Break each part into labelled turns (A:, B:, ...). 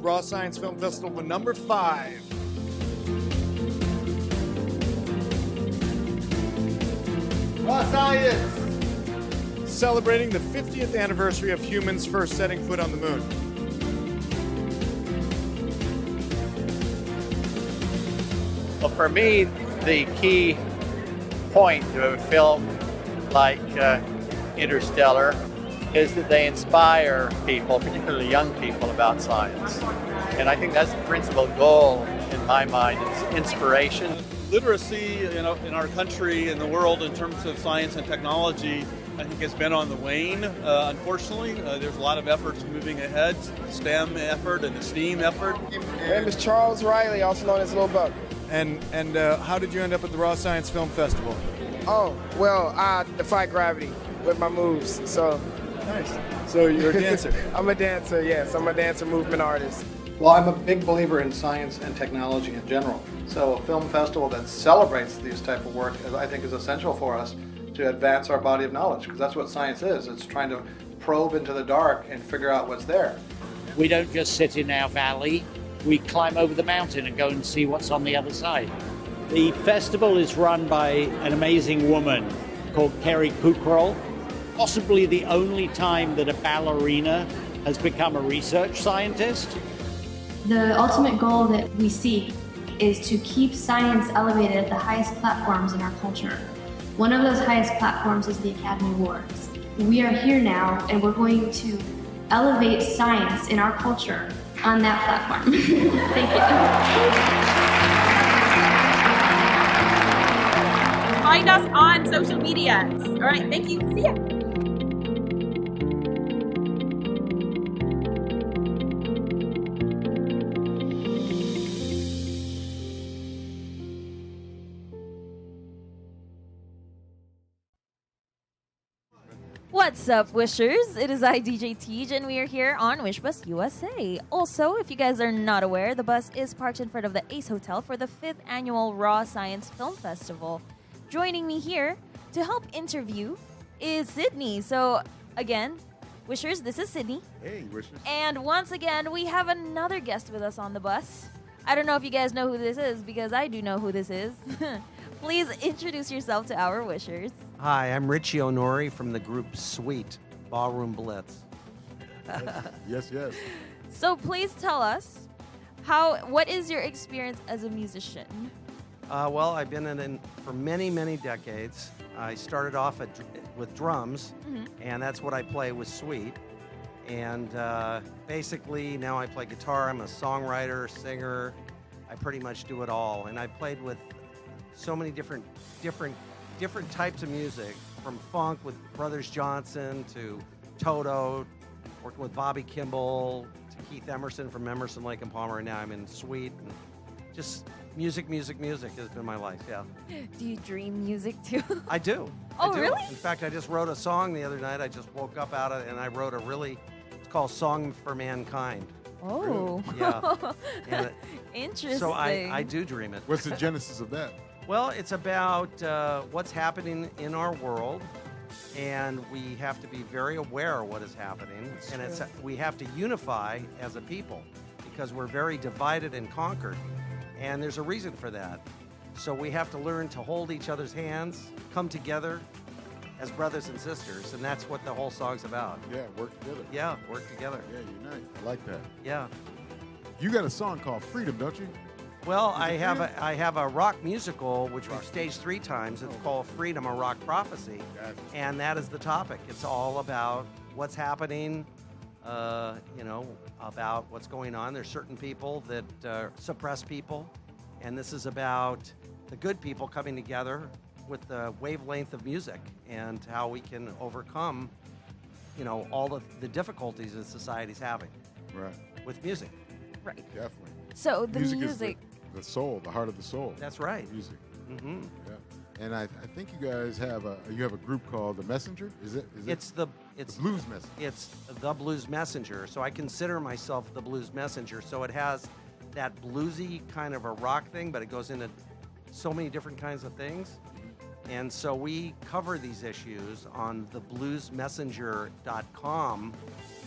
A: Raw Science Film Festival for number 5.
B: Raw Science!
A: Celebrating the 50th anniversary of humans first setting foot on the moon.
C: Well, for me, the key point of a film like Interstellar is that they inspire people, particularly young people, about science. And I think that's the principal goal in my mind, is inspiration.
D: Literacy in our country and the world in terms of science and technology, I think, has been on the wane, unfortunately. There's a lot of efforts moving ahead, STEM effort and the STEAM effort.
E: My name is Charles Riley, also known as Lil Buck.
A: And how did you end up at the Raw Science Film Festival?
E: Oh, well, I defy gravity with my moves, so.
A: Nice. So you're a dancer?
E: I'm a dancer, yes. I'm a dancer movement artist.
B: Well, I'm a big believer in science and technology in general. So a film festival that celebrates these type of work, I think, is essential for us to advance our body of knowledge, because that's what science is. It's trying to probe into the dark and figure out what's there.
F: We don't just sit in our valley, we climb over the mountain and go and see what's on the other side. The festival is run by an amazing woman called Kerry Kukral. Possibly the only time that a ballerina has become a research scientist.
G: The ultimate goal that we seek is to keep science elevated at the highest platforms in our culture. One of those highest platforms is the Academy Awards. We are here now, and we're going to elevate science in our culture on that platform. Thank you.
H: Find us on social media. All right, thank you. See ya.
I: What's up, Wishers? It is I, DJ Tej, and we are here on Wish Bus USA. Also, if you guys are not aware, the bus is parked in front of the Ace Hotel for the 5th annual Raw Science Film Festival. Joining me here to help interview is Sydney. So, again, Wishers, this is Sydney.
A: Hey, Wishers.
I: And once again, we have another guest with us on the bus. I don't know if you guys know who this is, because I do know who this is. Please introduce yourself to our Wishers.
J: Hi, I'm Richie Inori from the group Sweet, Ballroom Blitz.
A: Yes.
I: So please tell us, what is your experience as a musician?
J: Well, I've been in for many, many decades. I started off with drums, and that's what I play with Sweet. And basically, now I play guitar. I'm a songwriter, singer. I pretty much do it all. And I played with so many different types of music, from funk with Brothers Johnson to Toto, working with Bobby Kimball to Keith Emerson from Emerson, Lake and Palmer, and now I'm in Sweet. And just music has been my life, yeah.
I: Do you dream music too?
J: I do.
I: Oh,
J: I do.
I: really?
J: In fact, I just wrote a song the other night. I just woke up out of it, and I wrote it's called Song for Mankind.
I: Oh.
J: Yeah. And
I: Interesting.
J: so I do dream it.
A: What's the genesis of that?
J: Well, it's about what's happening in our world, and we have to be very aware of what is happening. We have to unify as a people, because we're very divided and conquered, and there's a reason for that. So we have to learn to hold each other's hands, come together as brothers and sisters, and that's what the whole song's about.
A: Yeah, work together.
J: Yeah, work together.
A: Yeah, unite. I like that.
J: Yeah.
A: You got a song called Freedom, don't you?
J: Well, I have a rock musical which we've staged 3 times. It's called Freedom, a Rock Prophecy, and that is the topic. It's all about what's happening, about what's going on. There's certain people that suppress people, and this is about the good people coming together with the wavelength of music and how we can overcome, all of the difficulties that society's having.
A: Right.
J: With music.
I: Right.
A: Definitely.
I: So the
A: music
I: music.
A: Is the soul, the heart of the soul.
J: That's right.
A: Music.
J: Mm-hmm.
A: Yeah. And I think you guys have a group called The Messenger. It's the Blues Messenger.
J: It's the Blues Messenger. So I consider myself the Blues Messenger. So it has that bluesy kind of a rock thing, but it goes into so many different kinds of things. And so we cover these issues on thebluesmessenger.com,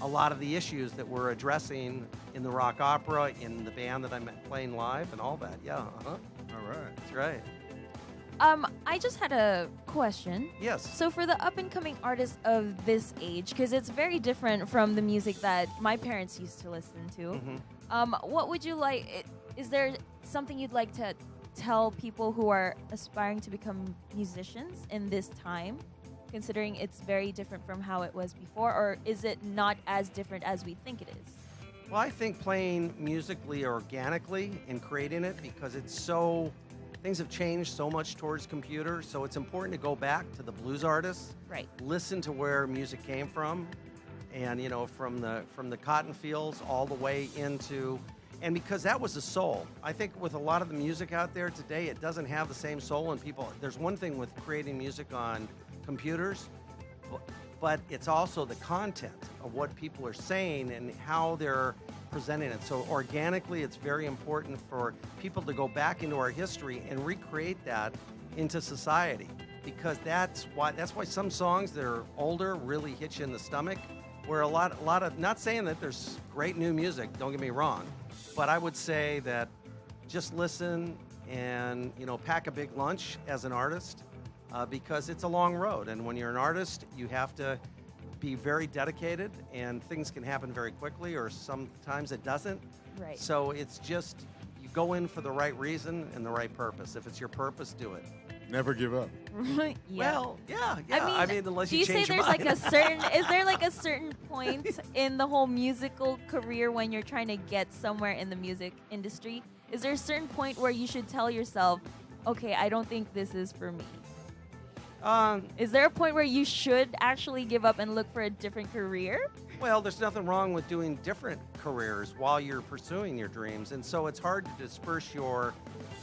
J: a lot of the issues that we're addressing in the rock opera, in the band that I'm playing live, and all that. Yeah,
A: All right.
J: That's right.
I: I just had a question.
J: Yes.
I: So for the up-and-coming artists of this age, because it's very different from the music that my parents used to listen to, what would you like? Is there something you'd like to tell people who are aspiring to become musicians in this time, considering it's very different from how it was before, or is it not as different as we think it is?
J: Well, I think playing musically organically and creating it, because it's so, things have changed so much towards computers, so it's important to go back to the blues artists,
I: right?
J: Listen to where music came from, and you know, from the cotton fields all the way into, and because that was the soul. I think with a lot of the music out there today, it doesn't have the same soul, and people, there's one thing with creating music on computers, but it's also the content of what people are saying and how they're presenting it. So organically, it's very important for people to go back into our history and recreate that into society, because that's why some songs that are older really hit you in the stomach, where a lot of, not saying that there's great new music, don't get me wrong, but I would say that just listen and, you know, pack a big lunch as an artist, because it's a long road. And when you're an artist, you have to be very dedicated, and things can happen very quickly, or sometimes it doesn't.
I: Right.
J: So it's just, you go in for the right reason and the right purpose. If it's your purpose, do it.
A: Never give up.
I: Yeah.
J: Well, yeah. I mean, unless
I: do
J: you
I: you say
J: change your
I: there's
J: mind.
I: like a certain, is there like a certain point in the whole musical career when you're trying to get somewhere in the music industry? Is there a certain point where you should tell yourself, okay, I don't think this is for me? Is there a point where you should actually give up and look for a different career?
J: Well, there's nothing wrong with doing different careers while you're pursuing your dreams, and so it's hard to disperse your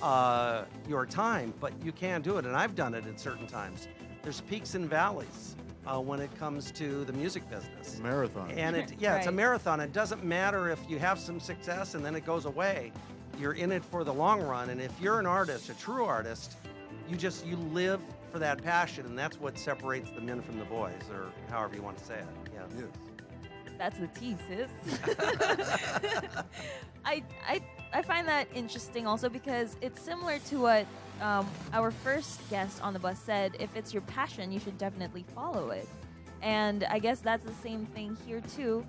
J: time, but you can do it, and I've done it at certain times. There's peaks and valleys when it comes to the music business.
A: Marathon.
J: And it's a marathon. It doesn't matter if you have some success and then it goes away. You're in it for the long run, and if you're an artist, a true artist, you live for that passion, and that's what separates the men from the boys, or however you want to say it. Yeah.
A: Yes.
I: That's the tea, sis. I find that interesting also because it's similar to what our first guest on the bus said. If it's your passion, you should definitely follow it. And I guess that's the same thing here too,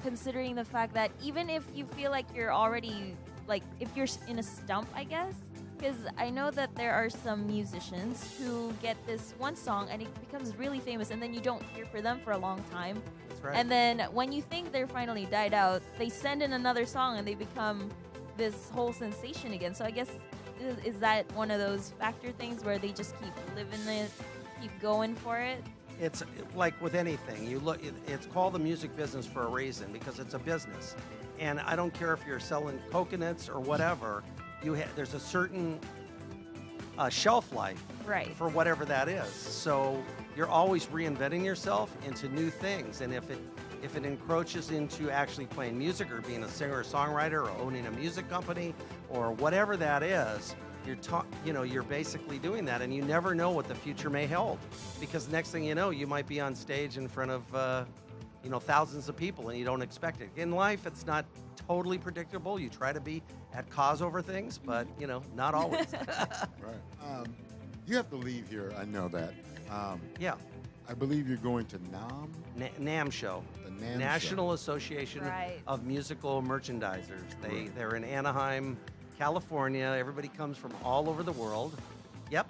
I: considering the fact that even if you feel like you're already, like if you're in a stump, I guess, because I know that there are some musicians who get this one song and it becomes really famous, and then you don't hear for them for a long time.
J: That's right.
I: And then when you think they're finally died out, they send in another song and they become this whole sensation again. So I guess, is that one of those factor things where they just keep living it, keep going for it?
J: It's like with anything. It's called the music business for a reason, because it's a business. And I don't care if you're selling coconuts or whatever, there's a certain shelf life for whatever that is. So you're always reinventing yourself into new things. And if it encroaches into actually playing music or being a singer or songwriter or owning a music company or whatever that is, you're basically doing that, and you never know what the future may hold, because next thing you know, you might be on stage in front of thousands of people and you don't expect it. In life, it's not totally predictable. You try to be at cause over things, but not always.
A: Right. You have to leave here. I know that.
J: Yeah.
A: I believe you're going to NAMM?
J: NAMM show.
A: The NAMM
J: National
A: show.
J: Association of Musical Merchandisers. They're in Anaheim, California. Everybody comes from all over the world. Yep.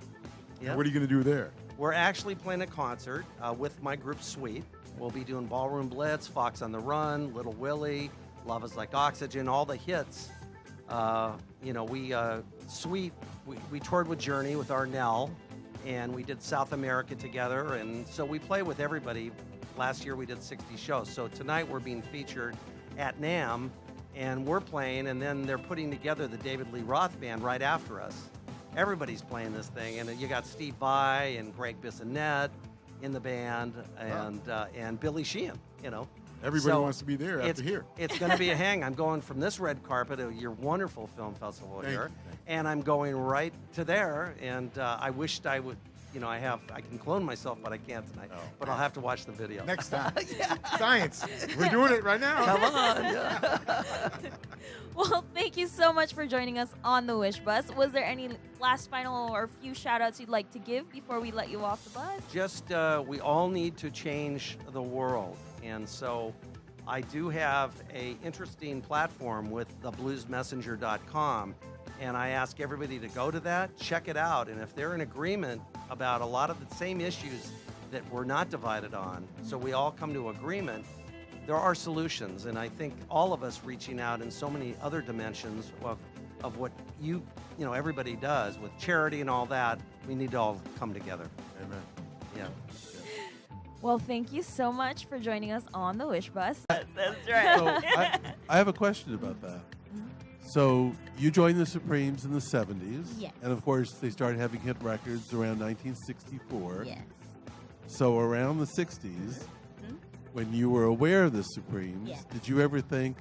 A: What are you going to do there?
J: We're actually playing a concert with my group Sweet. We'll be doing Ballroom Blitz, Fox on the Run, Little Willie, Love is Like Oxygen, all the hits. Sweet, we toured with Journey with Arnell, and we did South America together, and so we play with everybody. Last year we did 60 shows. So tonight we're being featured at NAMM, and we're playing, and then they're putting together the David Lee Roth Band right after us. Everybody's playing this thing, and you got Steve Vai and Greg Bissonette in the band, and Billy Sheehan,
A: Everybody wants to be there after here.
J: It's going to be a hang. I'm going from this red carpet of your wonderful film festival here, and I'm going right to there, and I wished I you know, I can clone myself, but I can't tonight.
A: Oh,
J: but I'll have to watch the video.
A: Next time. Science. We're doing it right now.
J: Come on.
I: Well, thank you so much for joining us on the Wish Bus. Was there any last final or few shout outs you'd like to give before we let you off the bus?
J: Just, we all need to change the world. And so I do have a interesting platform with thebluesmessenger.com. And I ask everybody to go to that, check it out. And if they're in agreement about a lot of the same issues that we're not divided on, so we all come to agreement, there are solutions. And I think all of us reaching out in so many other dimensions of what you know, everybody does with charity and all that, we need to all come together.
A: Amen.
J: Yeah.
I: Well, thank you so much for joining us on the Wish Bus.
K: That's right.
L: So I have a question about that. So you joined the Supremes in the 70s.
K: Yes.
L: And of course, they started having hit records around 1964.
K: Yes.
L: So around the 60s, when you were aware of the Supremes,
K: Yes.
L: did you ever think,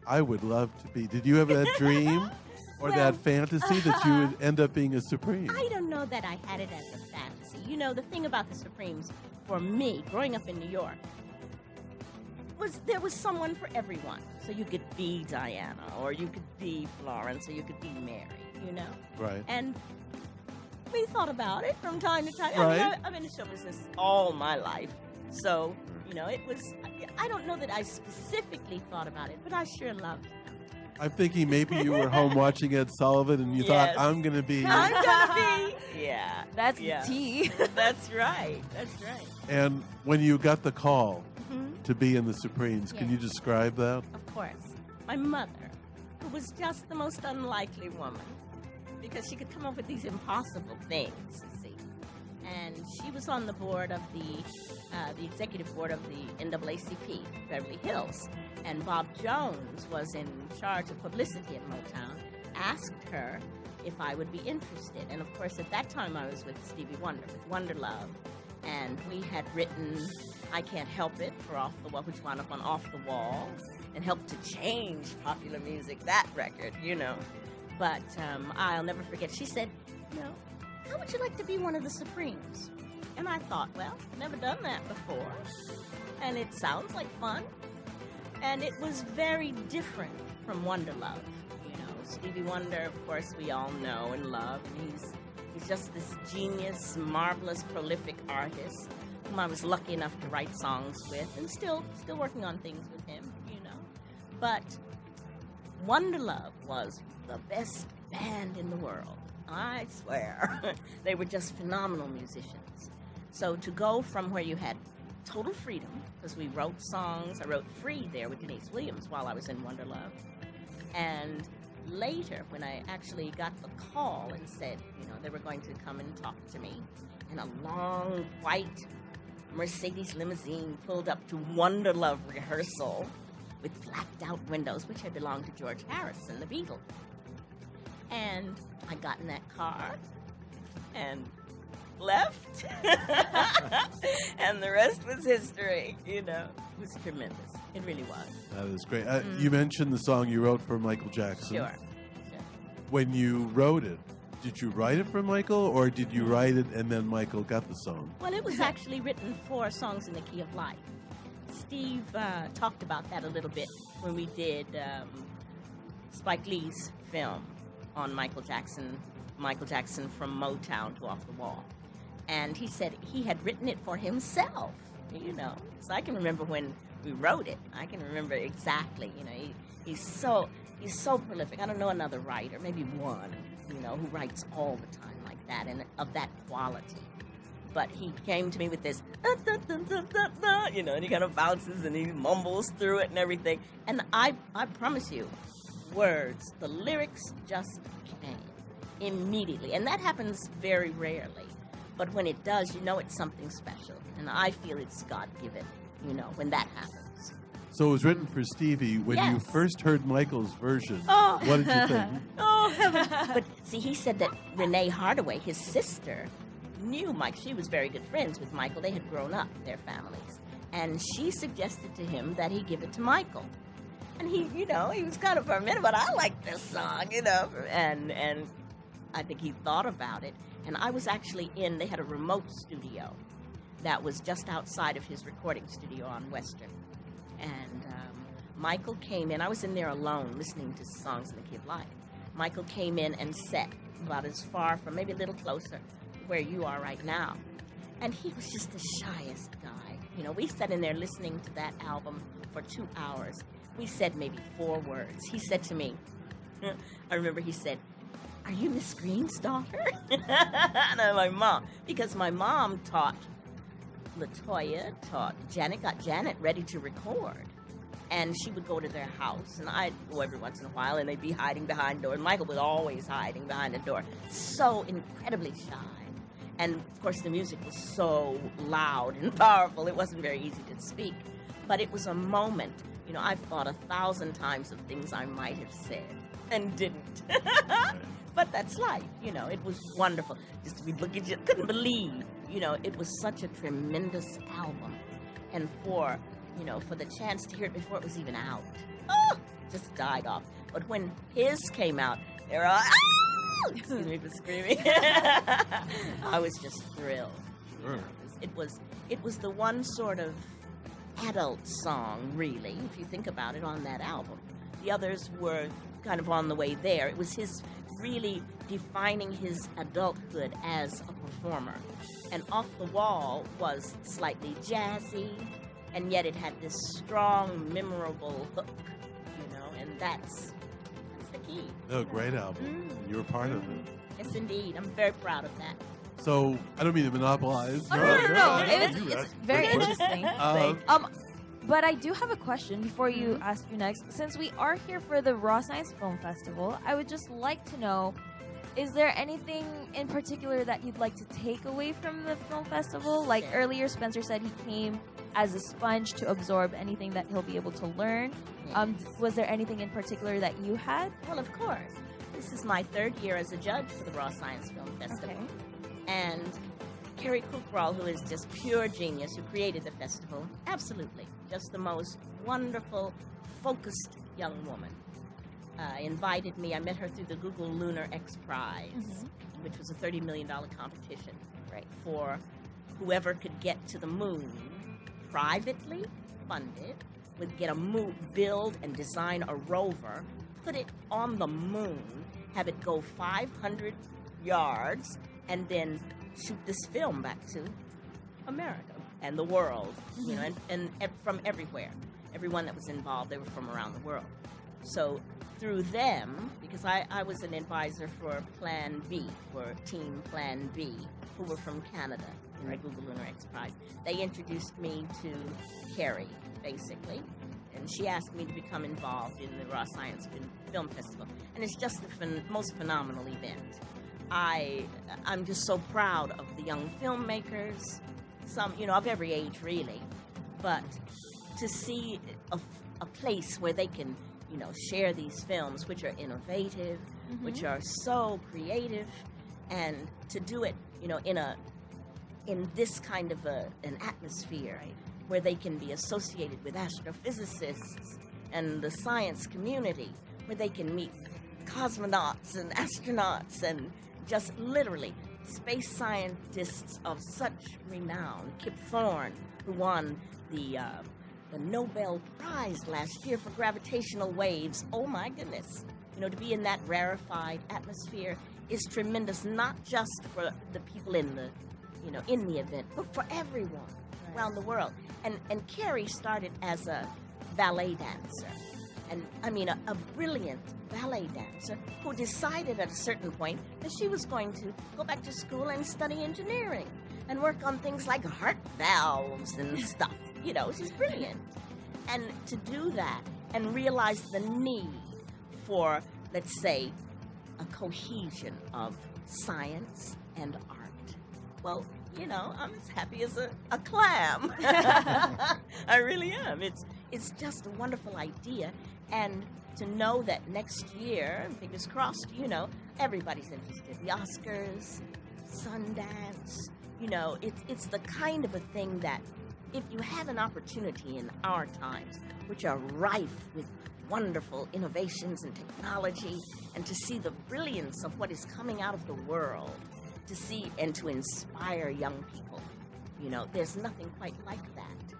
L: I would love to be, did you have that dream or
K: Well,
L: that fantasy that you would end up being a Supreme?
K: I don't know that I had it as a fantasy. You know, the thing about the Supremes, for me, growing up in New York, was there was someone for everyone. So you could be Diana, or you could be Florence, or you could be Mary, you know?
L: Right.
K: And we thought about it from time to time.
L: Right.
K: I mean, I'm in the show business all my life. So, you know, it was, I don't know that I specifically thought about it, but I sure loved it.
L: I'm thinking maybe you were home watching Ed Sullivan and you
K: Yes.
L: thought, I'm going to be.
K: I'm gonna be. Yeah.
I: That's
K: yeah.
I: the tea.
K: That's right. That's right.
L: And when you got the call
K: Mhm.
L: to be in the Supremes, can
K: Yeah.
L: you describe that?
K: Of course. My mother, who was just the most unlikely woman, because she could come up with these impossible things, you see. And she was on the board of the executive board of the NAACP, Beverly Hills. And Bob Jones was in charge of publicity at Motown, asked her if I would be interested. And of course, at that time, I was with Stevie Wonder, with Wonder Love. And we had written I Can't Help It for Off the Wall, which wound up on Off the Wall, and helped to change popular music, that record, you know. But I'll never forget, she said, you know, how would you like to be one of the Supremes? And I thought, well, I've never done that before. And it sounds like fun. And it was very different from Wonder Love. You know, Stevie Wonder, of course, we all know and love. And he's just this genius, marvelous, prolific artist whom I was lucky enough to write songs with, and still working on things with him, you know. But Wonder Love was the best band in the world. I swear. They were just phenomenal musicians. So to go from where you had total freedom, because we wrote songs, I wrote Free there with Denise Williams while I was in Wonder Love. And later, when I actually got the call and said, you know, they were going to come and talk to me, and a long white Mercedes limousine pulled up to Wonder Love rehearsal with blacked out windows, which had belonged to George Harrison, the Beatles. And I got in that car and left. And the rest was history, you know. It was tremendous. It really was.
L: That is great. You mentioned the song you wrote for Michael Jackson.
K: Sure.
L: When you wrote it, did you write it for Michael, or did you write it and then Michael got the song?
K: Well, it was actually written for Songs in the Key of Life. Steve talked about that a little bit when we did Spike Lee's film on Michael Jackson from Motown to Off the Wall. And he said he had written it for himself, you know. So I can remember when we wrote it. I can remember exactly, you know. He's so prolific. I don't know another writer, maybe one, you know, who writes all the time like that and of that quality. But he came to me with this, you know, and he kind of bounces and he mumbles through it and everything. And I promise you, words, the lyrics just came immediately. And that happens very rarely. But when it does, you know it's something special. And I feel it's God-given, you know, when that happens.
L: So it was written for Stevie. When you
K: Yes.
L: first heard Michael's version,
K: Oh.
L: what did you think?
K: Oh, heaven. But see, he said that Renee Hardaway, his sister, knew Mike. She was very good friends with Michael. They had grown up, their families. And she suggested to him that he give it to Michael. And he, you know, he was kind of for a minute, but I like this song, you know. And I think he thought about it. And I was actually they had a remote studio that was just outside of his recording studio on Western. And Michael came in. I was in there alone listening to songs in the key of life. Michael came in and sat about as far from, maybe a little closer, where you are right now. And he was just the shyest guy. You know, we sat in there listening to that album for 2 hours. We said maybe 4 words. He said to me, I remember he said, "Are you Miss Green's daughter?" And I'm like, "Mom," because my mom taught LaToya, taught Janet, got Janet ready to record. And she would go to their house, and I'd go every once in a while, and they'd be hiding behind the door. And Michael was always hiding behind the door. So incredibly shy. And, of course, the music was so loud and powerful, it wasn't very easy to speak. But it was a moment. You know, I've thought 1,000 times of things I might have said and didn't. But that's life, you know. It was wonderful. Just to be looking at you, couldn't believe, you know, it was such a tremendous album. And for the chance to hear it before it was even out, just died off. But when his came out, they were all, excuse me for screaming. I was just thrilled.
L: Sure.
K: It was the one sort of adult song, really, if you think about it, on that album. The others were kind of on the way there. It was his really defining his adulthood as a performer. And Off the Wall was slightly jazzy, and yet it had this strong, memorable hook, you know, and that's the key.
L: No, great album. You were part of it.
K: Yes, indeed. I'm very proud of that.
L: So, I don't mean to monopolize.
I: Oh, no. It's very interesting. But I do have a question before you ask you next. Since we are here for the Raw Science Film Festival, I would just like to know, is there anything in particular that you'd like to take away from the film festival? Like earlier, Spencer said he came as a sponge to absorb anything that he'll be able to learn. Was there anything in particular that you had?
K: Well, of course. This is my 3rd year as a judge for the Raw Science Film Festival. Okay. And Carrie Kukral, who is just pure genius, who created the festival, absolutely. Just the most wonderful, focused young woman. Invited me. I met her through the Google Lunar X Prize, which was a $30 million competition for whoever could get to the moon privately funded, would get build and design a rover, put it on the moon, have it go 500 yards, and then shoot this film back to America and the world, you know, and from everywhere. Everyone that was involved, they were from around the world. So through them, because I was an advisor for Plan B, for Team Plan B, who were from Canada, in the Google Lunar X Prize, they introduced me to Carrie, basically, and she asked me to become involved in the Raw Science Film Festival. And it's just the most phenomenal event. I'm just so proud of the young filmmakers, some, you know, of every age, really, but to see a place where they can, you know, share these films, which are innovative, which are so creative, and to do it, you know, in this kind of an atmosphere where they can be associated with astrophysicists and the science community, where they can meet cosmonauts and astronauts and just literally space scientists of such renown. Kip Thorne, who won the Nobel Prize last year for gravitational waves. Oh my goodness. You know, to be in that rarefied atmosphere is tremendous, not just for the people in the, you know, in the event, but for everyone around the world. And Carrie started as a ballet dancer. And I mean, a brilliant ballet dancer who decided at a certain point that she was going to go back to school and study engineering and work on things like heart valves and stuff. You know, she's brilliant. And to do that and realize the need for, let's say, a cohesion of science and art. Well, you know, I'm as happy as a clam. I really am. It's just a wonderful idea. And to know that next year, fingers crossed, you know, everybody's interested. The Oscars, Sundance, you know, it's the kind of a thing that if you have an opportunity in our times, which are rife with wonderful innovations and technology, and to see the brilliance of what is coming out of the world, to see and to inspire young people. You know, there's nothing quite like that.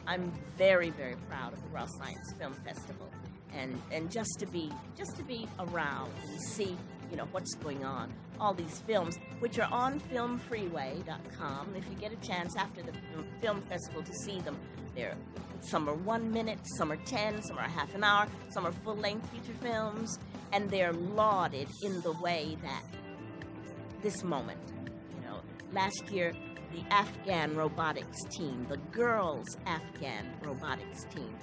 K: I'm very, very proud of the Raw Science Film Festival, and just to be around and see, you know, what's going on. All these films, which are on filmfreeway.com. If you get a chance after the film festival to see them, some are 1 minute, some are 10, some are half an hour, some are full-length feature films, and they're lauded in the way that this moment, you know, last year, the Afghan robotics team, the girls' Afghan robotics team,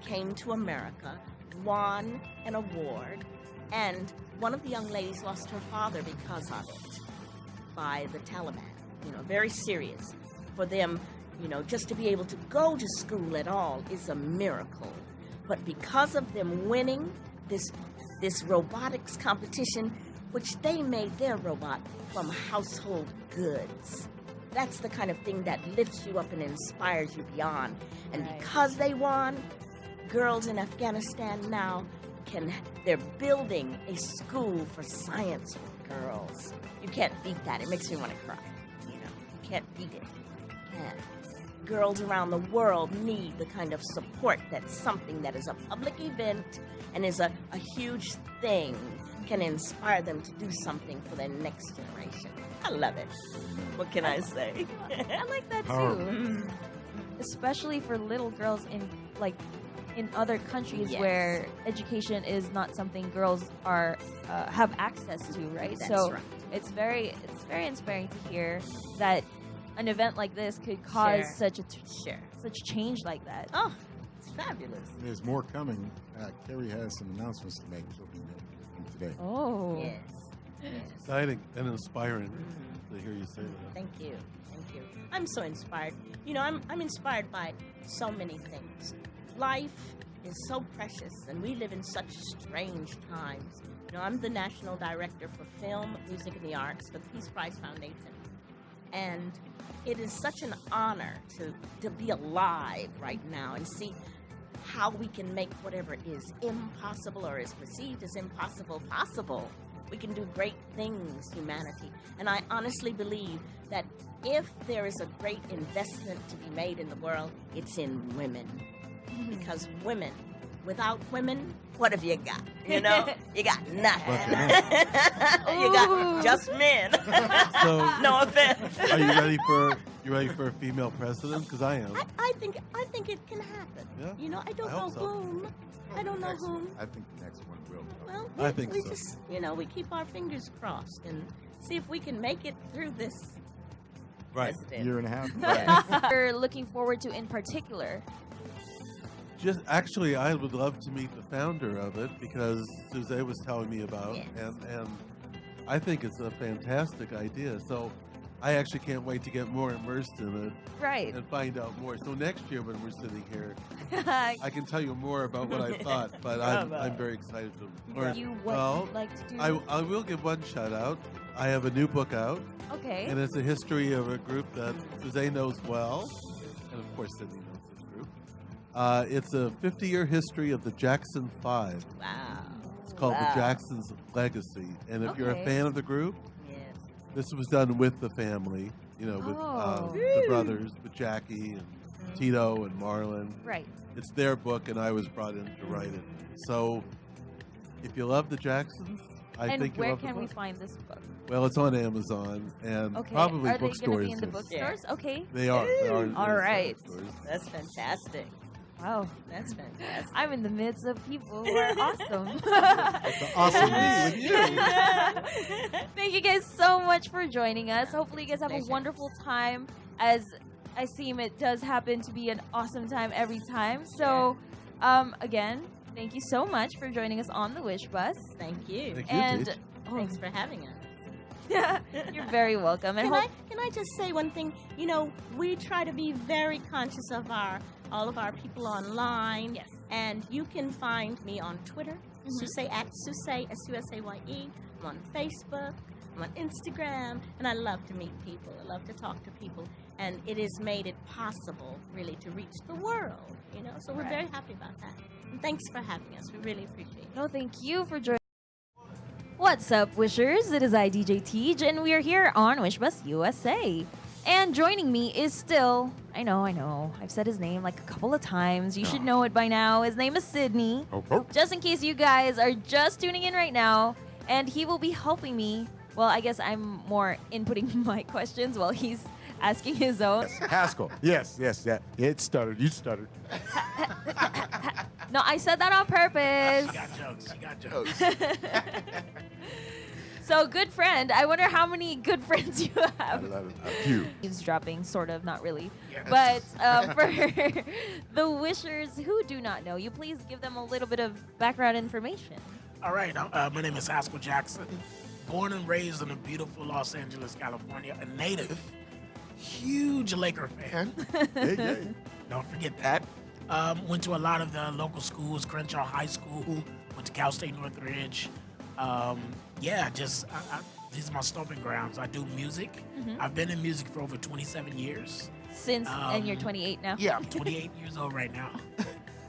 K: came to America, won an award, and one of the young ladies lost her father because of it by the Taliban. You know, very serious. For them, you know, just to be able to go to school at all is a miracle. But because of them winning this robotics competition, which they made their robot from household goods, that's the kind of thing that lifts you up and inspires you beyond. And because they won, girls in Afghanistan now they're building a school for science for girls. You can't beat that. It makes me want to cry. You know, you can't beat it. And girls around the world need the kind of support that something that is a public event and is a huge thing can inspire them to do something for their next generation. I love it. What can I say?
I: I like that too. Especially for little girls in other countries where education is not something girls are have access to, right?
K: That's
I: so
K: right.
I: It's very inspiring to hear that an event like this could cause such change like that.
K: Oh, it's fabulous.
A: There's more coming. Carrie has some announcements to make. She'll be making today.
I: Oh,
K: yes.
L: Exciting and inspiring to hear you say that.
K: Thank you. I'm so inspired. You know, I'm inspired by so many things. Life is so precious, and we live in such strange times. You know, I'm the National Director for Film, Music, and the Arts for the Peace Prize Foundation. And it is such an honor to be alive right now and see how we can make whatever is impossible or is perceived as impossible possible. We can do great things, humanity. And I honestly believe that if there is a great investment to be made in the world, it's in women. Because women, without women, what have you got? You know, you got nothing. You got just men.
L: So,
K: no offense.
L: Are you ready for a female president? Because I am.
K: I think it can happen.
L: Yeah?
K: You know, I don't know whom. I don't know whom.
A: I think the next one will.
K: Well,
L: I think
K: we
L: so.
K: just, you know, we keep our fingers crossed and see if we can make it through this.
L: Right.
A: Year and a half.
K: Yes.
I: You're looking forward to in particular?
L: Just actually, I would love to meet the founder of it because Suzanne was telling me about, and I think it's a fantastic idea. So I actually can't wait to get more immersed in it,
I: right,
L: and find out more. So next year when we're sitting here, I can tell you more about what I thought. But I'm very excited to learn.
I: You'd like to do?
L: I will give one shout out. I have a new book out.
I: Okay.
L: And it's a history of a group that Suzanne knows well, and of course Sydney knows this group. It's a 50-year history of the Jackson 5.
K: Wow.
L: It's called The Jackson's Legacy. And if you're a fan of the group, this was done with the family, you know, with the brothers, with Jackie and Tito and Marlon.
I: Right.
L: It's their book, and I was brought in to write it. So if you love the Jacksons, I think you'll love the book.
I: And where can we find this book?
L: Well, it's on Amazon and probably
I: Are
L: bookstores.
I: They going to be in the bookstores? Yeah. Okay.
L: They are.
I: All right.
K: That's fantastic.
I: Wow,
K: that's fantastic.
I: I'm in the midst of people who are awesome.
A: Awesome with you.
I: Thank you guys so much for joining us. Hopefully you guys have a wonderful time. As I seem, it does happen to be an awesome time every time. So, again, thank you so much for joining us on the Wish Bus.
K: Thank you.
L: Thank you,
I: and
K: thanks for having us.
I: You're very welcome. And
K: can I just say one thing? You know, we try to be very conscious of all of our people online.
I: Yes.
K: And you can find me on Twitter, Susay at Susay, S-U-S-A-Y-E. I'm on Facebook. I'm on Instagram. And I love to meet people. I love to talk to people. And it has made it possible, really, to reach the world. You know, so we're very happy about that. And thanks for having us. We really appreciate it.
I: No, thank you for joining. What's up, Wishers? It is I, DJ Teej, and we're here on Wishbus USA. And joining me is still, I know, I've said his name like a couple of times. You should know it by now. His name is Sydney. Just in case you guys are just tuning in right now, and he will be helping me. Well, I guess I'm more inputting my questions while he's asking his own.
A: Haskell. Yes. It stuttered. You stuttered.
I: No, I said that on purpose.
M: She got jokes.
I: So, good friend. I wonder how many good friends you have.
A: A few.
I: Eavesdropping, sort of, not really.
M: Yeah.
I: But for the Wishers who do not know you, please give them a little bit of background information.
M: All right. My name is Haskell Jackson. Born and raised in the beautiful Los Angeles, California. A native. Huge Laker fan.
A: Hey.
M: Don't forget that. Went to a lot of the local schools, Crenshaw High School, went to Cal State Northridge. These are my stomping grounds. I do music. I've been in music for over 27 years.
I: Since, and you're 28 now?
M: Yeah, I'm 28 years old right now.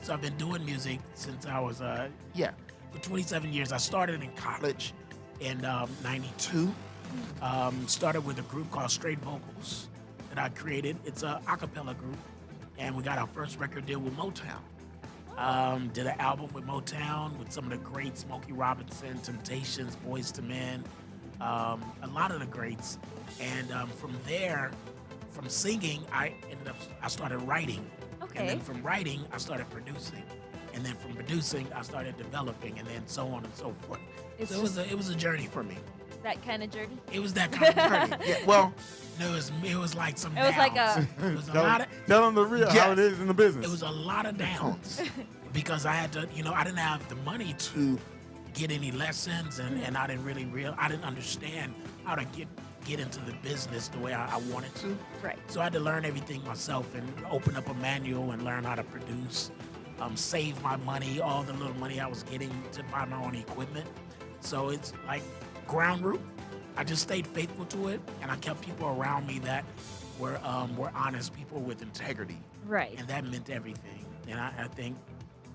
M: So I've been doing music since I was, for 27 years. I started in college in 92. Started with a group called Straight Vocals that I created. It's a acapella group. And we got our first record deal with Motown. Did an album with Motown with some of the greats, Smokey Robinson, Temptations, Boyz II Men, a lot of the greats. And from there, from singing, I started writing.
I: Okay.
M: And then from writing, I started producing. And then from producing, I started developing, and then so on and so forth. So it was a journey for me.
I: That kind of journey?
M: It was that kind of journey. Yeah, well, it was like some downs. It was a lot of,
A: tell them the real how it is in the business.
M: It was a lot of downs because I had to, I didn't have the money to get any lessons, and I didn't I didn't understand how to get into the business the way I wanted to.
I: Right.
M: So I had to learn everything myself and open up a manual and learn how to produce, save my money, all the little money I was getting to buy my own equipment. So it's like ground root. I just stayed faithful to it, and I kept people around me that were honest people with integrity.
I: Right.
M: And that meant everything. And I think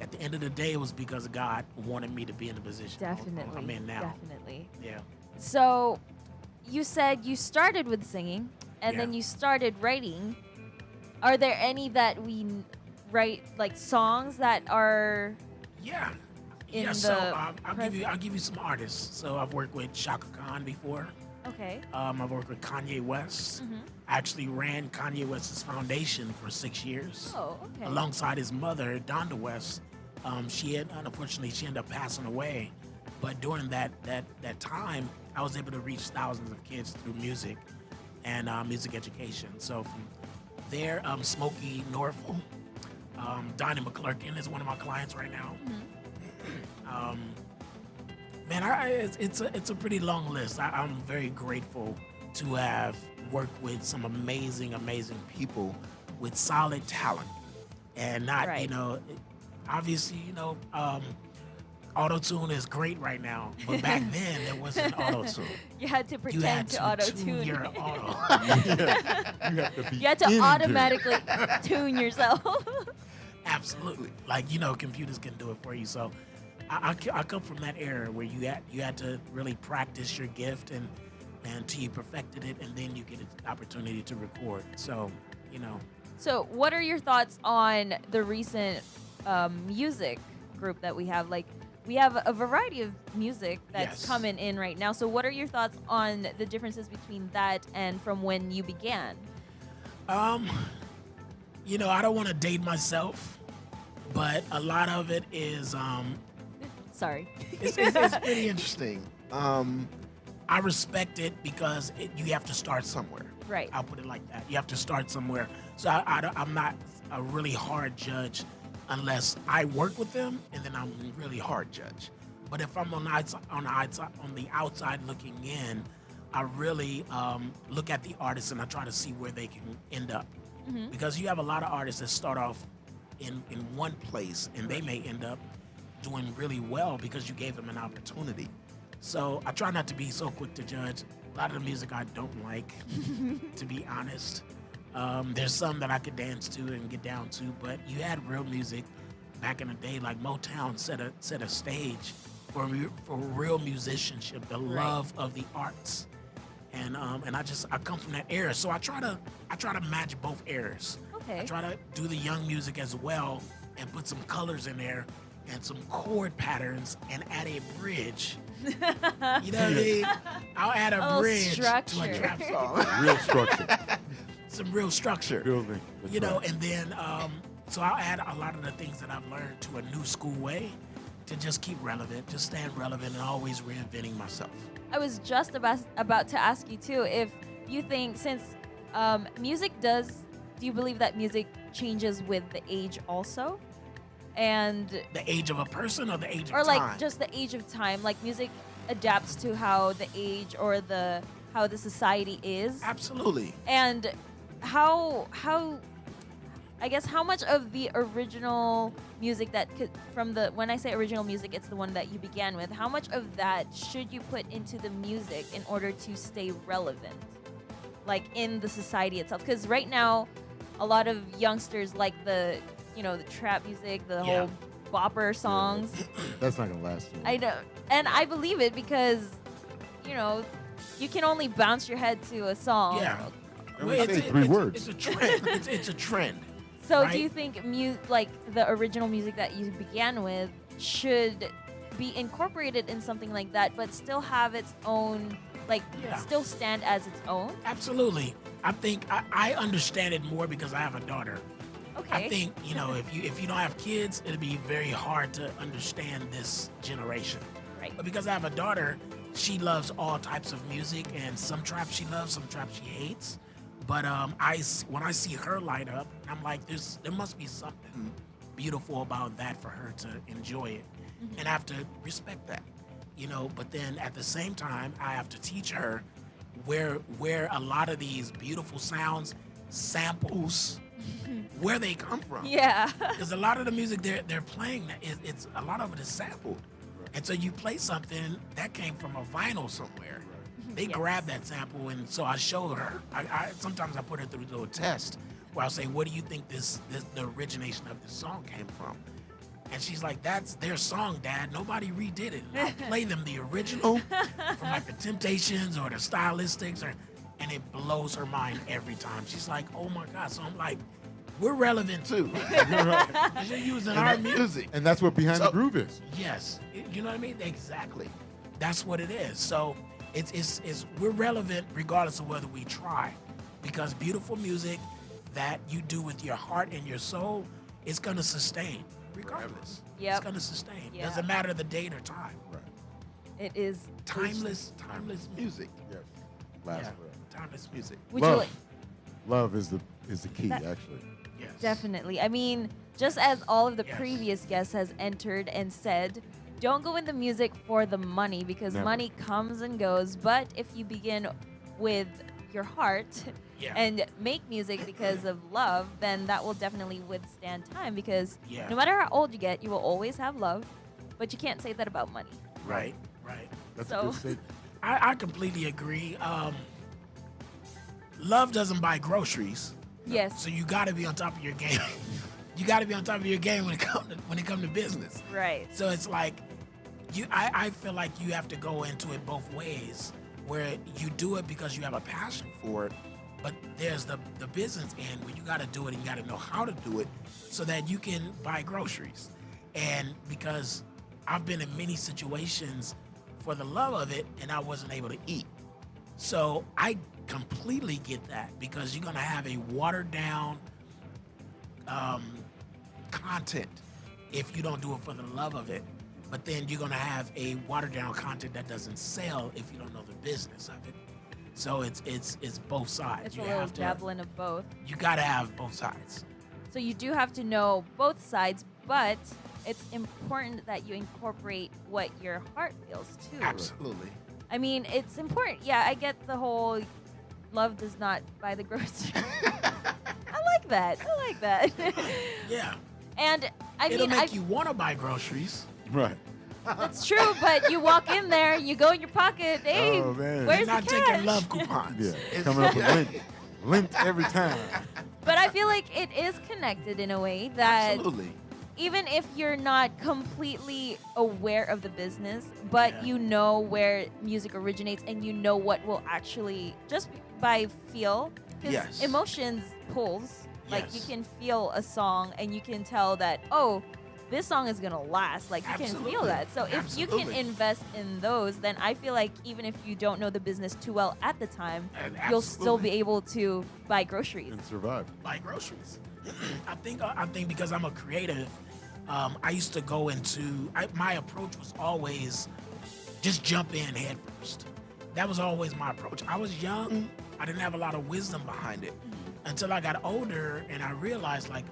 M: at the end of the day, it was because God wanted me to be in the position
I: Definitely.
M: I'm in now.
I: Definitely.
M: Yeah.
I: So, you said you started with singing, and then
M: Yeah.
I: you started writing. Are there any that we write, like songs that are?
M: Yeah.
I: In the
M: So I'll give you some artists. So I've worked with Shaka Khan before.
I: Okay.
M: I've worked with Kanye West. I actually ran Kanye West's foundation for 6 years.
I: Oh, okay.
M: Alongside his mother, Donda West. Unfortunately, she ended up passing away. But during that time, I was able to reach thousands of kids through music and music education. So from there, Smokey Norfolk, Donnie McClurkin is one of my clients right now. It's a pretty long list. I'm very grateful to have worked with some amazing people with solid talent, and not obviously auto-tune is great right now, but back then there wasn't auto-tune.
I: You had to pretend
M: You had
I: to
M: to
I: auto-tune.
M: tune your auto.
I: You had to automatically tune yourself.
M: Absolutely. Like, computers can do it for you. So I come from that era where you had to really practice your gift and until you perfected it, and then you get an opportunity to record. So,
I: So, what are your thoughts on the recent music group that we have? Like, we have a variety of music that's coming in right now. So, what are your thoughts on the differences between that and from when you began?
M: I don't want to date myself, but a lot of it is
I: Sorry.
M: It's pretty interesting. I respect it because you have to start somewhere.
I: Right.
M: I'll put it like that. You have to start somewhere. So I'm not a really hard judge unless I work with them, and then I'm a really hard judge. But if I'm on the outside looking in, I really look at the artist and I try to see where they can end up. Because you have a lot of artists that start off in one place, and they may end up doing really well because you gave them an opportunity. So I try not to be so quick to judge. A lot of the music I don't like, to be honest. There's some that I could dance to and get down to, but you had real music back in the day, like Motown set a stage for real musicianship, the love of the arts, and I come from that era, so I try to match both eras.
I: Okay.
M: I try to do the young music as well and put some colors in there and some chord patterns and add a bridge. You know what I mean? I'll add a bridge to a trap song.
A: Real structure.
M: Some real structure.
A: Building.
M: You know, and then so I'll add a lot of the things that I've learned to a new school way to just keep relevant, just stand relevant, and always reinventing myself.
I: I was just about to ask you too if you think, since music do you believe that music changes with the age also? And
M: the age of a person or the age of time?
I: Or like just the age of time, like music adapts to how the age or how the society is.
M: Absolutely.
I: And how I guess how much of the original music when I say original music, it's the one that you began with, how much of that should you put into the music in order to stay relevant, like in the society itself? Because right now, a lot of youngsters like the trap music, the whole bopper songs.
A: That's not gonna last.
I: I know, and I believe it because, you can only bounce your head to a song.
M: Yeah.
A: It's 3 words.
M: It's a trend. it's a trend.
I: So
M: right?
I: do you think like the original music that you began with should be incorporated in something like that, but still have its own, still stand as its own?
M: Absolutely. I think I understand it more because I have a daughter.
I: Okay.
M: I think, if you don't have kids, it'll be very hard to understand this generation.
I: Right.
M: But because I have a daughter, she loves all types of music, and some trap she loves, some trap she hates. But when I see her light up, I'm like, there must be something beautiful about that for her to enjoy it. Mm-hmm. And I have to respect that, But then at the same time, I have to teach her where a lot of these beautiful sounds, samples, where they come from.
I: Yeah.
M: Because a lot of the music they're playing, it's a lot of it is sampled. And so you play something that came from a vinyl somewhere. They grab that sample, and so I show her. I sometimes I put her through a little test where I'll say, "What do you think the origination of this song came from?" And she's like, "That's their song, Dad. Nobody redid it." And I'll play them the original from like the Temptations or the Stylistics, and it blows her mind every time. She's like, "Oh my God!" So I'm like, "We're relevant too. You're using our music,
A: and that's what Behind the Groove is."
M: Yes, you know what I mean. Exactly, that's what it is. So. We're relevant regardless of whether we try, because beautiful music that you do with your heart and your soul is going to sustain regardless.
I: Yep.
M: It's going to sustain.
I: Yep.
M: Doesn't matter the date or time.
A: Right.
I: It is
M: timeless music.
A: Yes. Last forever.
M: Timeless music.
A: Love is the key, actually.
M: Yes.
I: Definitely. I mean, just as all of the previous guests has entered and said, don't go in the music for the money, because money comes and goes. But if you begin with your heart and make music because of love, then that will definitely withstand time, because no matter how old you get, you will always have love, but you can't say that about money.
M: Right.
A: That's a good statement.
M: I completely agree. Love doesn't buy groceries.
I: Yes.
M: So you got to be on top of your game. You got to be on top of your game when it comes to business.
I: Right.
M: So it's like, I feel like you have to go into it both ways, where you do it because you have a passion for it, but there's the business end where you got to do it and you got to know how to do it so that you can buy groceries. And because I've been in many situations for the love of it and I wasn't able to eat. So I completely get that, because you're going to have a watered down content if you don't do it for the love of it. But then you're going to have a watered down content that doesn't sell if you don't know the business of it. So it's both sides.
I: It's a little dabbling of both.
M: You got to have both sides.
I: So you do have to know both sides, but it's important that you incorporate what your heart feels too.
M: Absolutely.
I: I mean, it's important. Yeah, I get the whole love does not buy the groceries. I like that.
M: Yeah.
I: And I
M: It'll
I: mean,
M: make you want to buy groceries.
A: Right.
I: That's true, but you walk in there, you go in your pocket, hey, where's
M: You're not
I: the cash?
M: taking love coupons.
A: Yeah, coming up with linked every time.
I: But I feel like it is connected in a way that
M: Absolutely.
I: even if you're not completely aware of the business, but you know where music originates and you know what will actually, just by feel, because emotions pulls. Like you can feel a song and you can tell that, oh, this song is gonna last. Like you can feel that. So if you can invest in those, then I feel like even if you don't know the business too well at the time, you'll still be able to buy groceries
A: and survive.
M: Buy groceries. I think because I'm a creative, I used to go into my approach was always just jump in head first. That was always my approach. I was young. I didn't have a lot of wisdom behind it until I got older and I realized, like,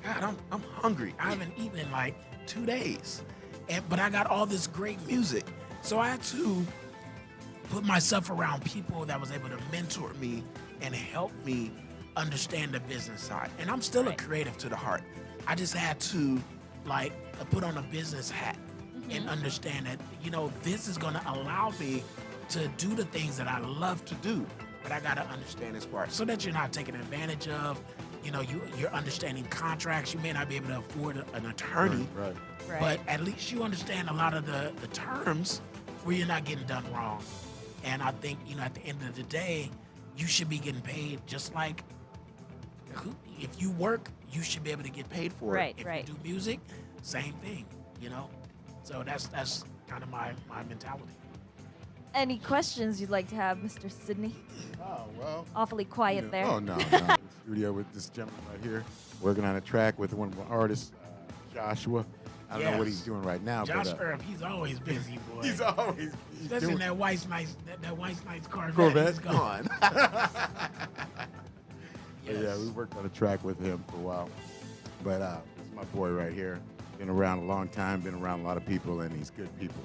M: God, I'm hungry. I haven't eaten in like 2 days, but I got all this great music. So I had to put myself around people that was able to mentor me and help me understand the business side. And I'm still a creative to the heart. I just had to like put on a business hat and understand that, you know, this is gonna allow me to do the things that I love to do. But I gotta understand this part so that you're not taken advantage of. You know, you're understanding contracts. You may not be able to afford an attorney,
A: Right.
M: but at least you understand a lot of the terms where you're not getting done wrong. And I think, you know, at the end of the day, you should be getting paid just like if you work, you should be able to get paid for it. If you do music, same thing, you know? So that's kind of my mentality.
I: Any questions you'd like to have, Mr. Sidney?
A: Oh, well.
I: Awfully quiet there.
A: Oh, no. In the studio with this gentleman right here, working on a track with one of our artists, Joshua. I don't know what he's doing right now.
M: Josh
A: but,
M: Earp, he's always busy, boy.
A: He's always
M: Especially in that White Nice Corvette. He's gone.
A: Yeah, we worked on a track with him for a while. But this is my boy right here. Been around a long time, been around a lot of people, and he's good people.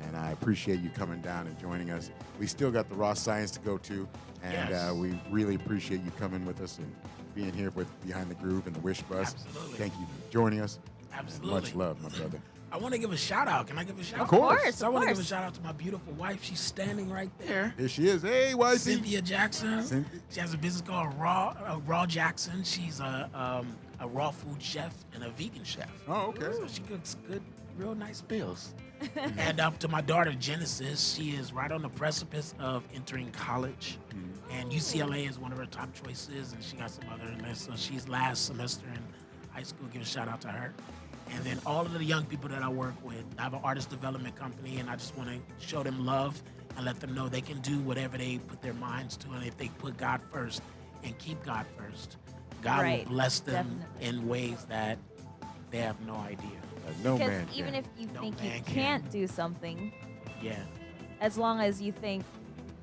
A: And I appreciate you coming down and joining us. We still got the raw science to go to, and we really appreciate you coming with us and being here with Behind the Groove and the Wish Bus.
M: Absolutely.
A: Thank you for joining us.
M: Absolutely.
A: Much love, my brother.
M: I want to give a shout out. Can I give a shout out?
A: Of course.
M: So I want to give a shout out to my beautiful wife. She's standing right there.
A: Here she is. Hey, wifey.
M: Cynthia Jackson. She has a business called Raw Jackson. She's a raw food chef and a vegan chef.
A: Oh, okay.
M: So she cooks good, real nice meals. And up to my daughter Genesis, she is right on the precipice of entering college, and UCLA is one of her top choices, and she got some other lists. So she's last semester in high school. Give a shout out to her. And then all of the young people that I work with, I have an artist development company, and I just want to show them love and let them know they can do whatever they put their minds to, and if they put God first and keep God first, God will bless them in ways that they have no idea.
A: No
I: because
A: man
I: even
A: can.
I: if you think you can't do something, as long as you think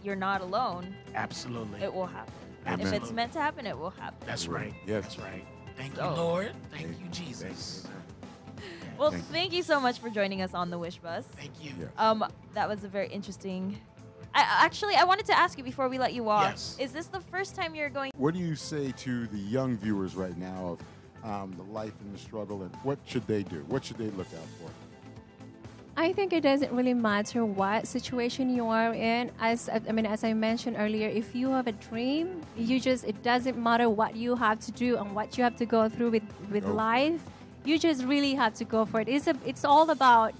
I: you're not alone,
M: absolutely,
I: it will happen.
M: Absolutely.
I: If it's meant to happen, it will happen.
M: That's right.
A: Yes.
M: That's right. Thank you, Lord. Thank you, Jesus.
I: Well, thank you so much for joining us on the Wish Bus.
M: Thank you.
I: That was a very interesting. I wanted to ask you before we let you off.
M: Yes.
I: Is this the first time you're going?
A: What do you say to the young viewers right now of the life and the struggle, and what should they do? What should they look out for?
N: I think it doesn't really matter what situation you are in. As I mentioned earlier, if you have a dream, it doesn't matter what you have to do and what you have to go through with life. You just really have to go for it. It's all about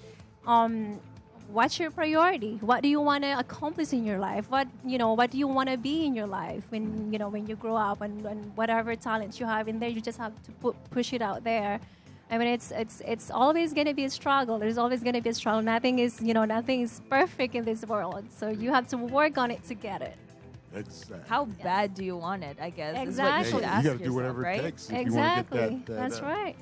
N: what's your priority? What do you want to accomplish in your life? What do you want to be in your life when you grow up, and whatever talents you have in there, you just have to push it out there. I mean, it's always going to be a struggle. There's always going to be a struggle. Nothing is perfect in this world. So you have to work on it to get it.
I: How bad do you want it, I guess,
N: Exactly.
I: is what you should ask
A: You got to do whatever
I: yourself,
A: it
I: right?
A: takes if
N: Exactly.
A: you want to get that.
N: That's right.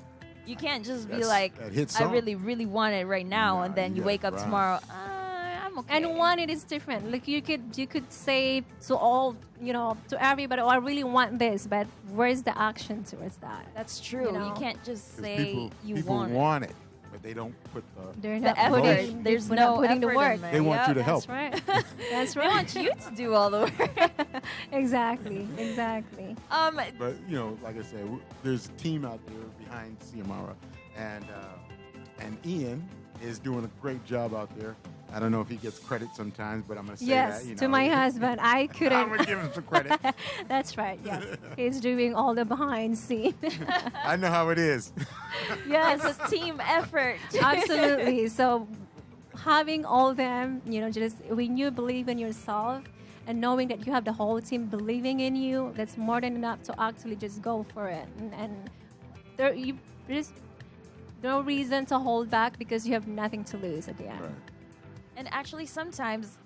I: You can't just be
A: That's
I: like,
A: that hit
I: I
A: song.
I: really, really want it right now, and then you wake up tomorrow, I'm okay.
N: And want it is different. Like you could say to all, to everybody, oh, I really want this, but where's the action towards that?
I: That's true. You can't just say you
A: people
I: want
A: it, but they don't put the.
N: They're
I: the
N: not
I: effort.
N: putting,
I: There's
N: they're
I: no
N: not putting the
I: effort
N: work.
I: in there.
A: They want you to help.
N: That's right. That's right.
I: They want you to do all the work.
N: Exactly.
A: But like I said, there's a team out there behind Ciamara, and Ian is doing a great job out there. I don't know if he gets credit sometimes, but I'm going to say
N: Yes,
A: that.
N: to my husband. I couldn't.
A: I'm going to give him some credit.
N: That's right, yes. He's doing all the behind scene.
A: I know how it is.
N: Yes.
I: It's a team effort.
N: Absolutely. So having all of them, just when you believe in yourself and knowing that you have the whole team believing in you, that's more than enough to actually just go for it. And there's no reason to hold back because you have nothing to lose at the end.
A: Right.
I: And actually, sometimes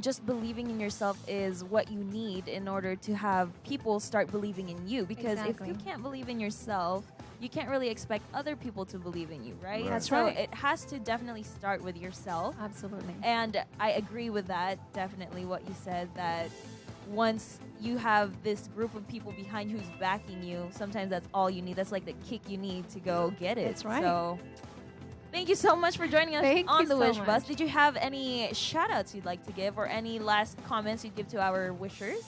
I: just believing in yourself is what you need in order to have people start believing in you. Because
N: Exactly.
I: if you can't believe in yourself, you can't really expect other people to believe in you, right?
A: Right.
N: That's
I: so
N: right.
I: it has to definitely start with yourself.
N: Absolutely.
I: And I agree with that, definitely what you said, that once you have this group of people behind who's backing you, sometimes that's all you need. That's like the kick you need to go get it.
N: That's right.
I: So thank you so much for joining us
N: Thank
I: on
N: you
I: the
N: so
I: Wish
N: much.
I: Bus. Did you have any shout outs you'd like to give or any last comments you'd give to our wishers?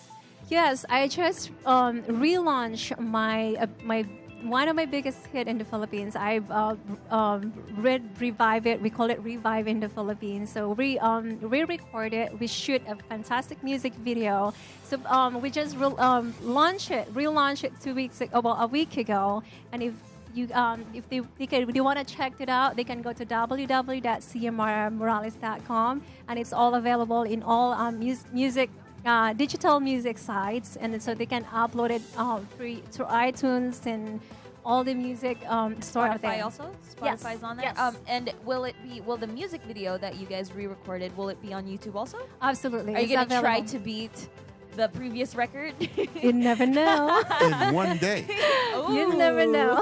N: Yes, I just relaunched my one of my biggest hit in the Philippines. I've revive it. We call it Revive in the Philippines. So we re-record it. We shoot a fantastic music video. So we just relaunched it 2 weeks ago, about a week ago. And if they want to check it out, they can go to www.cmrmorales.com, and it's all available in all music. Digital music sites, and so they can upload it free to iTunes and all the music store out there.
I: Spotify also?
N: Yes.
I: Spotify's on there?
N: Yes.
I: And will the music video that you guys re-recorded, will it be on YouTube also?
N: Absolutely.
I: Are you
N: It's
I: going to try
N: available.
I: to beat the previous record?
N: You never know.
A: In one day.
N: You never know.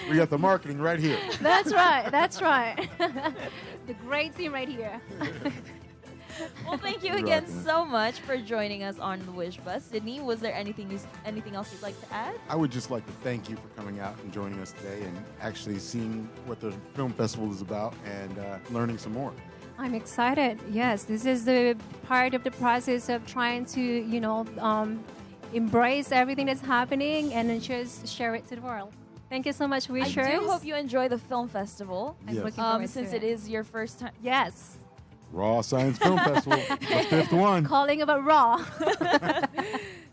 A: We got the marketing right here.
N: That's right. That's right. The great team right here.
I: Well, thank you
A: You're
I: again
A: rocking it.
I: so much for joining us on the Wish Bus. Sydney, was there anything else you'd like to add?
A: I would just like to thank you for coming out and joining us today and actually seeing what the film festival is about and learning some more.
N: I'm excited. Yes, this is the part of the process of trying to, embrace everything that's happening and then just share it to the world. Thank you so much, Wishers.
I: I do hope you enjoy the film festival.
N: I'm
A: Yes.
N: looking forward to
I: Since
N: it.
I: it is your first time.
N: Yes.
A: Raw Science Film Festival, the fifth one.
N: Calling about Raw.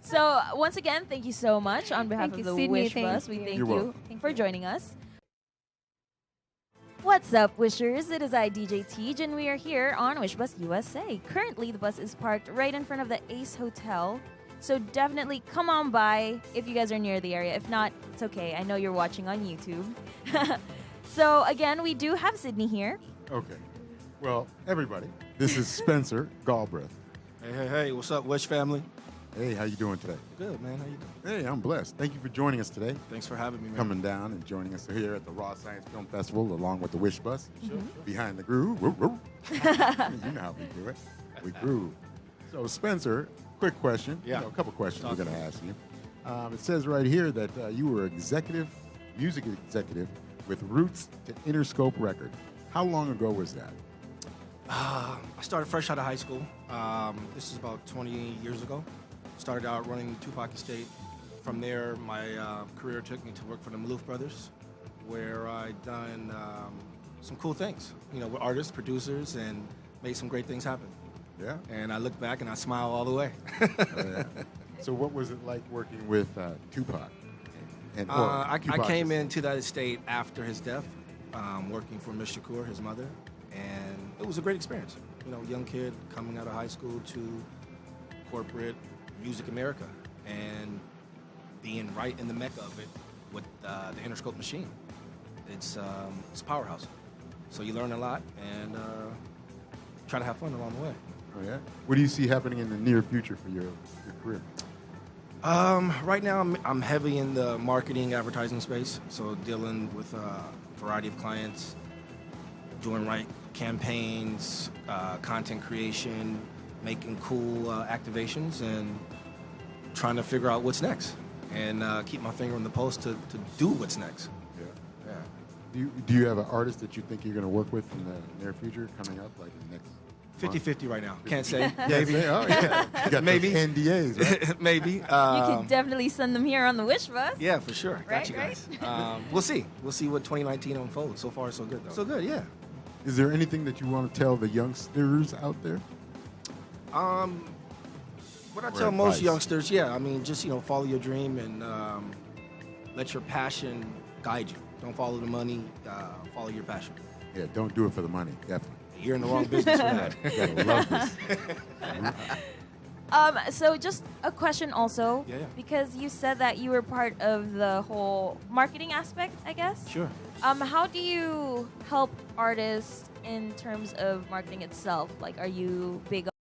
I: So, once again, thank you so much on behalf
N: Thank
I: of
N: you,
I: the
N: Sydney.
I: Wish
N: Thank
I: Bus. We
N: you.
I: thank
A: You're
I: you
A: welcome.
I: for joining us. What's up, Wishers? It is I, DJ Tej, and we are here on Wish Bus USA. Currently, the bus is parked right in front of the Ace Hotel. So definitely come on by if you guys are near the area. If not, it's okay. I know you're watching on YouTube. So again, we do have Sydney here.
A: Okay. Well, everybody, this is Spencer Galbreath.
O: Hey, what's up, Wish family?
A: Hey, how you doing today?
O: Good, man. How you doing?
A: Hey, I'm blessed. Thank you for joining us today.
O: Thanks for having me, man.
A: Coming down and joining us here at the Raw Science Film Festival along with the Wish Bus.
O: Sure.
A: Behind the groove. Woo, woo. You know how we do it. We groove. So, Spencer, quick question.
O: Yeah.
A: A couple questions we're going to ask you. It says right here that you were music executive with roots to Interscope Record. How long ago was that?
O: I started fresh out of high school. This is about 20 years ago. Started out running Tupac Estate. From there, my career took me to work for the Maloof Brothers, where I done some cool things, with artists, producers, and made some great things happen.
A: Yeah.
O: And I look back and I smile all the way.
A: Yeah. So what was it like working with Tupac?
O: I
A: Tupac
O: came
A: is-
O: into that estate after his death, working for Miss Shakur, his mother, and it was a great experience. Young kid coming out of high school to corporate music America and being right in the mecca of it with the Interscope machine. It's a powerhouse. So you learn a lot and try to have fun along the way.
A: Oh, yeah? What do you see happening in the near future for your career?
O: Right now, I'm heavy in the marketing, advertising space, so dealing with a variety of clients, doing right campaigns, content creation, making cool activations, and trying to figure out what's next, and keep my finger on the pulse to do what's next.
A: Yeah. Do you have an artist that you think you're going to work with in the near future coming up, like the next
O: 50-50 right now. Can't say.
A: Can't
O: Maybe.
A: say? Oh, yeah. You got
O: Maybe.
A: those NDAs, right?
O: Maybe.
I: You can definitely send them here on the Wish Bus.
O: Yeah, for sure.
I: Right,
O: Got you guys. We'll see. We'll see what 2019 unfolds. So far, so good, though. So good, yeah.
A: Is there anything that you want to tell the youngsters out there?
O: What I
A: Or
O: tell most
A: advice?
O: youngsters, yeah, I mean, just, follow your dream and let your passion guide you. Don't follow the money, follow your passion.
A: Yeah, don't do it for the money, definitely.
O: You're in the wrong business for that.
A: You gotta love this.
I: So just a question also,
O: Yeah.
I: because you said that you were part of the whole marketing aspect, I guess.
O: Sure.
I: How do you help artists in terms of marketing itself? Like, are you big on...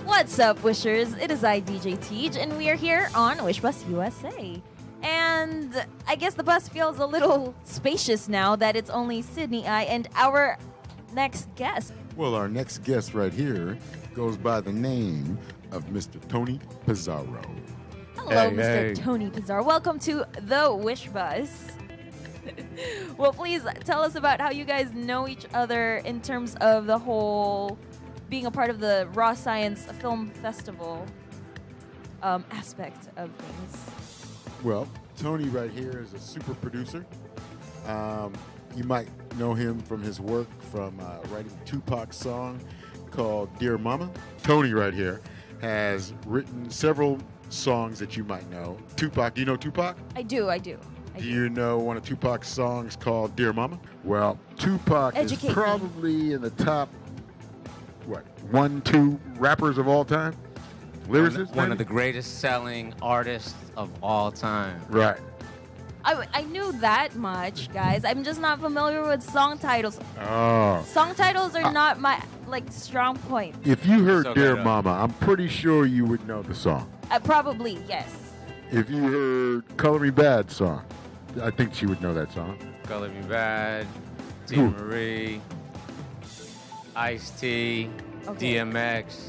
I: What's up, Wishers? It is I, DJ Teej, and we are here on Wish Bus USA. And I guess the bus feels a little spacious now that it's only Sydney I and our next guest.
A: Well, our next guest right here goes by the name of Mr. Tony Pizarro.
I: Hello, Mr. Tony Pizarro. Welcome to the Wish Bus. Well, please tell us about how you guys know each other in terms of the whole being a part of the Raw Science Film Festival aspect of things.
A: Well, Tony right here is a super producer. You might know him from his work from writing Tupac's song called Dear Mama. Tony right here has written several songs that you might know. Tupac, do you know Tupac?
I: I do.
A: Do you know one of Tupac's songs called Dear Mama? Well, Tupac
I: Educate
A: is
I: me.
A: probably in the top, 1-2 rappers of all time? Lyricists,
P: One of
A: maybe?
P: the greatest selling artists of all time.
A: Right.
I: I knew that much, guys. I'm just not familiar with song titles.
A: Oh.
I: Song titles are not my strong point.
A: If you heard
P: So
A: Dear
P: good,
A: Mama, I'm pretty sure you would know the song.
I: Probably, yes.
A: If you heard Color Me Bad song, I think she would know that song.
P: Color Me Bad, T.
A: Who?
P: Marie, Ice-T,
I: Okay.
P: DMX,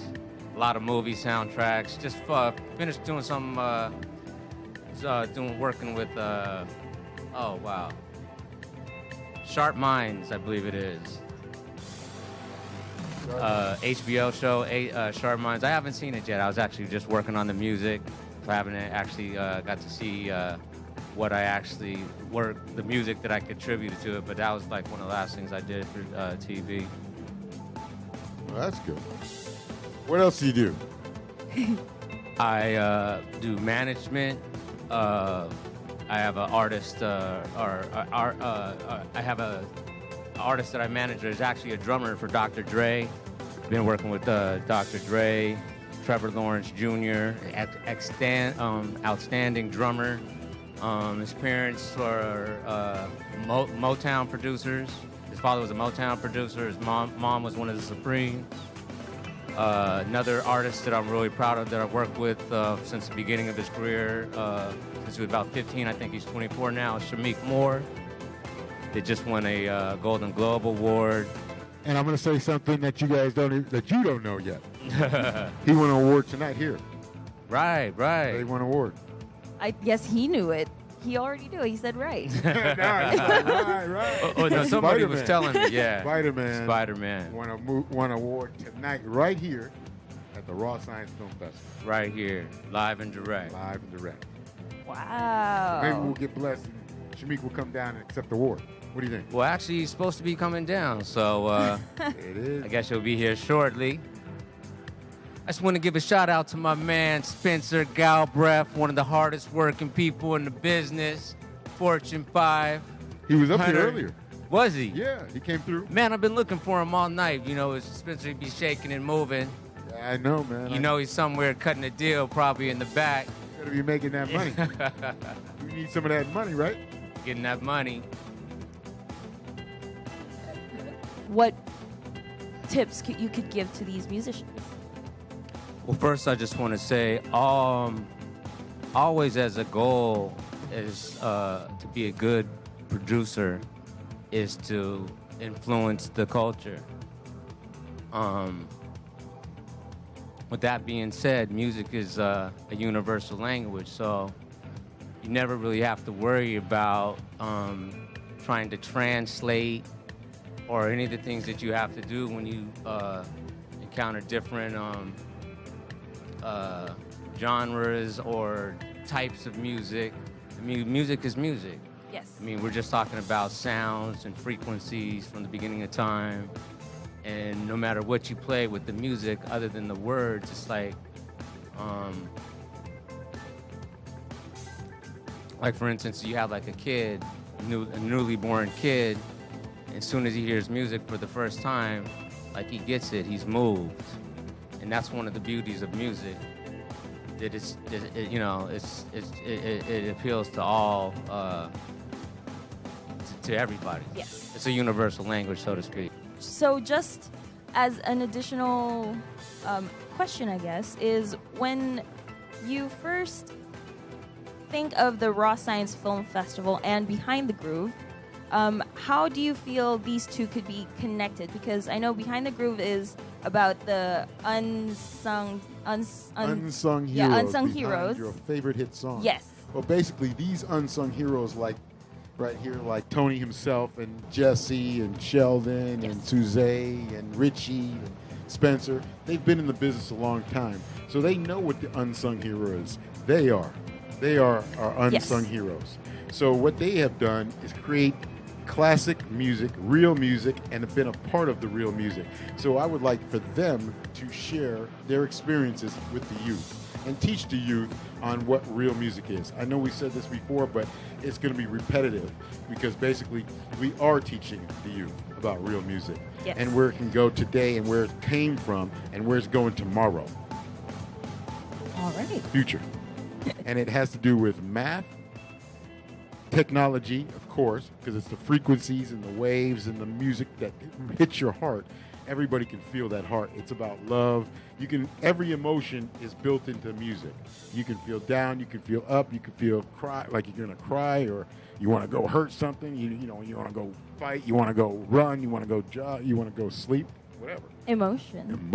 P: a lot of movie soundtracks. Just finished doing some, working with, oh wow, Sharp Minds, I believe it is. HBO show, Sharp Minds. I haven't seen it yet. I was actually just working on the music. So I haven't actually got to see what I actually the music that I contributed to it. But that was like one of the last things I did for TV.
A: Well, that's good. What else do you do?
P: I do management. I have an artist, I have a artist that I manage. There's actually a drummer for Dr. Dre. Been working with Dr. Dre, Trevor Lawrence Jr., outstanding drummer. His parents are Motown producers. His father was a Motown producer. His mom was one of the Supremes. Another artist that I'm really proud of that I've worked with since the beginning of his career, since he was about 15, I think he's 24 now, is Shamik Moore. They just won a Golden Globe Award.
A: And I'm going to say something that you guys don't know yet. He won an award tonight here.
P: Right.
A: They won an award.
I: I guess he knew it. He already knew it. He said right.
A: Right.
P: Oh, no, somebody was telling me, yeah.
A: Spider-Man won an award tonight right here at the Raw Science Film Festival.
P: Right here, live and direct.
I: Wow.
A: Maybe we'll get blessed and Shamik will come down and accept the award. What do you think?
P: Well, actually, he's supposed to be coming down, so
A: It is.
P: I guess he'll be here shortly. I just want to give a shout out to my man Spencer Galbreath, one of the hardest working people in the business, Fortune 5.
A: He was up here
P: 100.
A: earlier.
P: Was he?
A: Yeah, he came through.
P: Man, I've been looking for him all night. You know, Spencer be shaking and moving.
A: Yeah, I know, man.
P: You know he's somewhere cutting a deal, probably in the back.
A: Gotta be making that money. You need some of that money, right?
P: Getting that money.
I: What tips you could give to these musicians?
P: Well, first, I just want to say, always as a goal is to be a good producer, is to influence the culture. With that being said, music is a universal language, so you never really have to worry about trying to translate or any of the things that you have to do when you encounter different genres or types of music. I mean, music is music.
I: Yes.
P: I mean, we're just talking about sounds and frequencies from the beginning of time. And no matter what you play with the music, other than the words, it's like for instance, you have like a kid, a newly born kid. As soon as he hears music for the first time, like he gets it, he's moved. And that's one of the beauties of music. That it appeals to all, to everybody.
I: Yes.
P: It's a universal language, so to speak.
I: So just as an additional question, I guess, is when you first think of the Raw Science Film Festival and Behind the Groove, how do you feel these two could be connected? Because I know Behind the Groove is about the unsung
A: Unsung heroes.
I: Yeah, unsung
A: behind
I: heroes.
A: Your favorite hit song.
I: Yes.
A: Well, basically, these unsung heroes, like right here, like Tony himself and Jesse and Sheldon and Suzanne and Richie and Spencer, they've been in the business a long time. So they know what the unsung hero is. They are our unsung heroes. So what they have done is create classic music, real music, and have been a part of the real music. So I would like for them to share their experiences with the youth and teach the youth on what real music is. I know we said this before, but it's going to be repetitive because basically we are teaching the youth about real music and where it can go today and where it came from and where it's going tomorrow.
I: All right.
A: Future. And it has to do with math, technology, of course, because it's the frequencies and the waves and the music that hits your heart. Everybody can feel that heart. It's about love. Every emotion is built into music. You can feel down, you can feel up, you can feel cry, like you're gonna cry, or you want to go hurt something. You want to go fight, you want to go run, you want to go jog, you want to go sleep, whatever.
I: Emotion.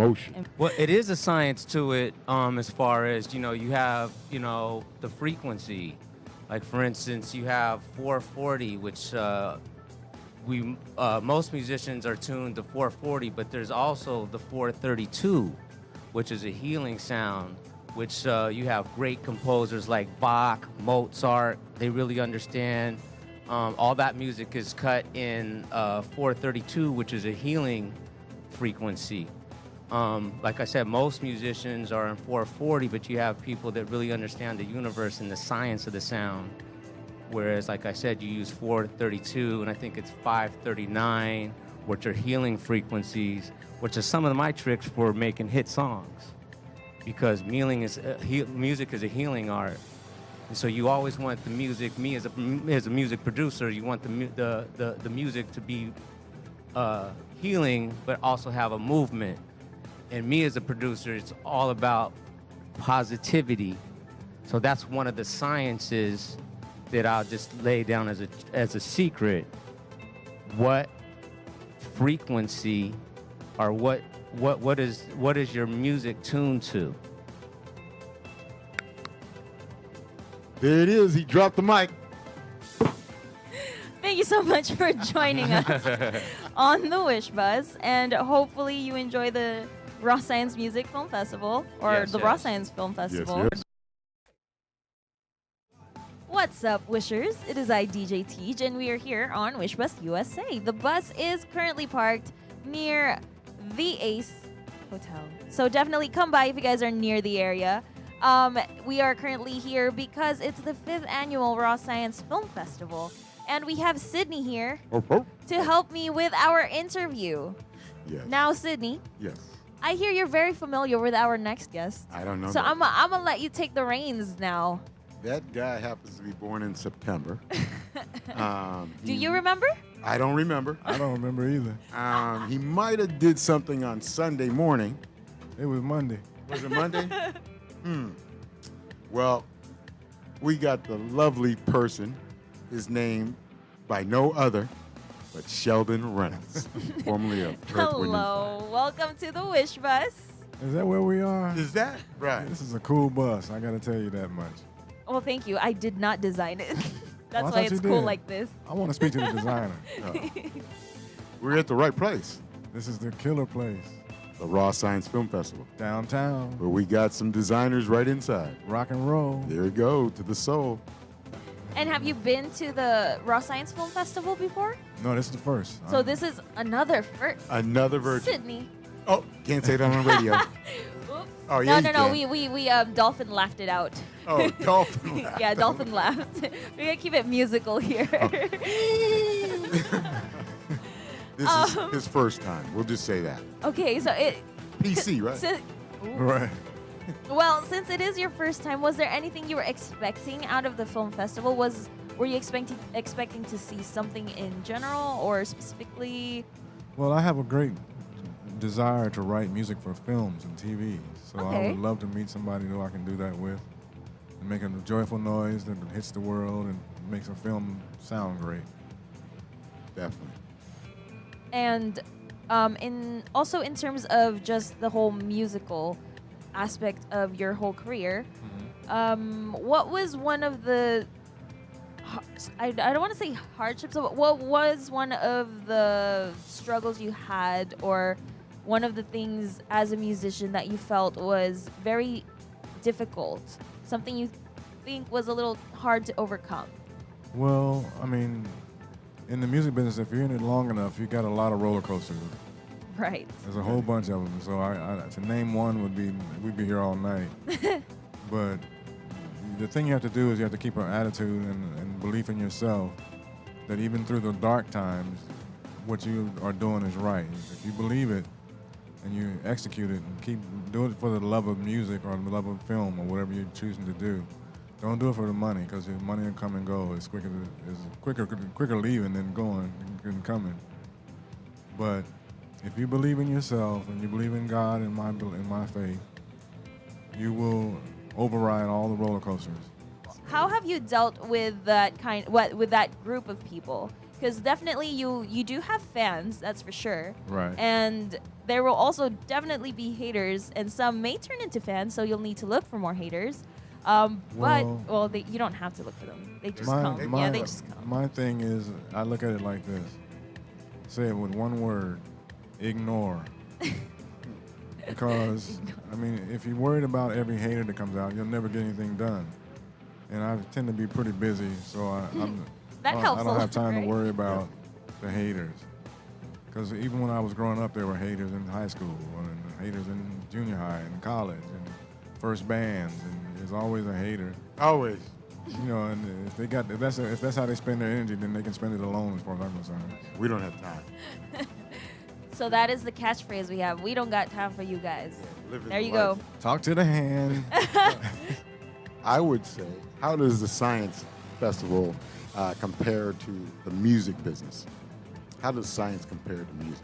P: Well, it is a science to it, as far as you have the frequency. Like for instance, you have 440, which most musicians are tuned to 440, but there's also the 432, which is a healing sound, which you have great composers like Bach, Mozart. They really understand. All that music is cut in 432, which is a healing frequency. Like I said, most musicians are in 440, but you have people that really understand the universe and the science of the sound. Whereas, like I said, you use 432, and I think it's 539, which are healing frequencies, which are some of my tricks for making hit songs. Because music is a healing art. And so you always want the music, me as a music producer, you want the music to be healing, but also have a movement. And me as a producer, it's all about positivity. So that's one of the sciences that I'll just lay down as a secret. What frequency or what is your music tuned to?
A: There it is. He dropped the mic.
I: Thank you so much for joining us on the Wish Buzz, and hopefully you enjoy the Raw Science Music Film Festival, or Raw Science Film Festival.
A: Yes.
I: What's up, Wishers? It is I, DJ Tej, and we are here on Wish Bus USA. The bus is currently parked near the Ace Hotel, so definitely come by if you guys are near the area. We are currently here because it's the 5th annual Raw Science Film Festival, and we have Sydney here to help me with our interview.
A: Yes.
I: Now, Sydney.
A: Yes.
I: I hear you're very familiar with our next guest.
A: I don't know.
I: So I'm gonna let you take the reins now.
A: That guy happens to be born in September.
I: Do you remember?
A: I don't remember.
Q: I don't remember either.
A: He might have did something on Sunday morning.
Q: It was Monday.
A: Was it Monday? Well, we got the lovely person. His name, by no other, but Sheldon Reynolds, formerly of Earth, Wind & Fire.
I: Hello, welcome to the Wish Bus.
Q: Is that where we are?
A: Is that right?
Q: This is a cool bus. I got to tell you that much.
I: Well, thank you. I did not design it. That's
Q: I
I: why
Q: thought
I: it's
Q: you
I: cool
Q: did.
I: like this.
Q: I want to speak to the designer.
A: We're at the right place.
Q: This is the killer place.
A: The Raw Science Film Festival.
Q: Downtown.
A: Where we got some designers right inside.
Q: Rock and roll.
A: There we go, to the soul.
I: And have you been to the Raw Science Film Festival before?
Q: No, this is the first.
I: So this is another first.
A: Another virgin.
I: Sydney.
A: Oh, can't say that on radio. Oh, yeah,
I: No.
A: you can.
I: We Dolphin laughed it out.
A: Oh, Dolphin laughed.
I: Yeah, Dolphin laughed. We gotta keep it musical here.
A: This is his first time. We'll just say that.
I: Okay, so it.
A: PC, right?
Q: Right.
I: Well, since it is your first time, was there anything you were expecting out of the film festival? Were you expecting to see something in general or specifically?
Q: Well, I have a great desire to write music for films and TV, so I would love to meet somebody who I can do that with, and make a joyful noise that hits the world and makes a film sound great.
A: Definitely.
I: And in terms of just the whole musical aspect of your whole career, what was one of the I don't want to say hardships, but what was one of the struggles you had, or one of the things as a musician that you felt was very difficult, something you think was a little hard to overcome?
Q: Well, I mean, in the music business, if you're in it long enough, you got a lot of roller coasters.
I: Right.
Q: There's a whole bunch of them. So to name one we'd be here all night. But the thing you have to do is you have to keep an attitude and belief in yourself that even through the dark times, what you are doing is right. If you believe it and you execute it and do it for the love of music or the love of film or whatever you're choosing to do. Don't do it for the money, because the money will come and go. It's quicker leaving than going and coming. But if you believe in yourself and you believe in God and my faith, you will override all the roller coasters.
I: How have you dealt with that with that group of people? Because definitely you do have fans, that's for sure.
Q: Right.
I: And there will also definitely be haters, and some may turn into fans, so you'll need to look for more haters. You don't have to look for them. They just come. They just come.
Q: My thing is, I look at it like this. Say it with one word: ignore. Because, I mean, if you're worried about every hater that comes out, you'll never get anything done. And I tend to be pretty busy, so I don't have time to worry about the haters. Because even when I was growing up, there were haters in high school, and haters in junior high and college, and first bands, and there's always a hater.
A: Always.
Q: You know, and if that's how they spend their energy, then they can spend it alone, as far as I'm concerned.
A: We don't have time.
I: So that is the catchphrase we have. We don't got time for you guys. There you go.
Q: Talk to the hand.
A: I would say, how does the Science Festival compare to the music business? How does science compare to music?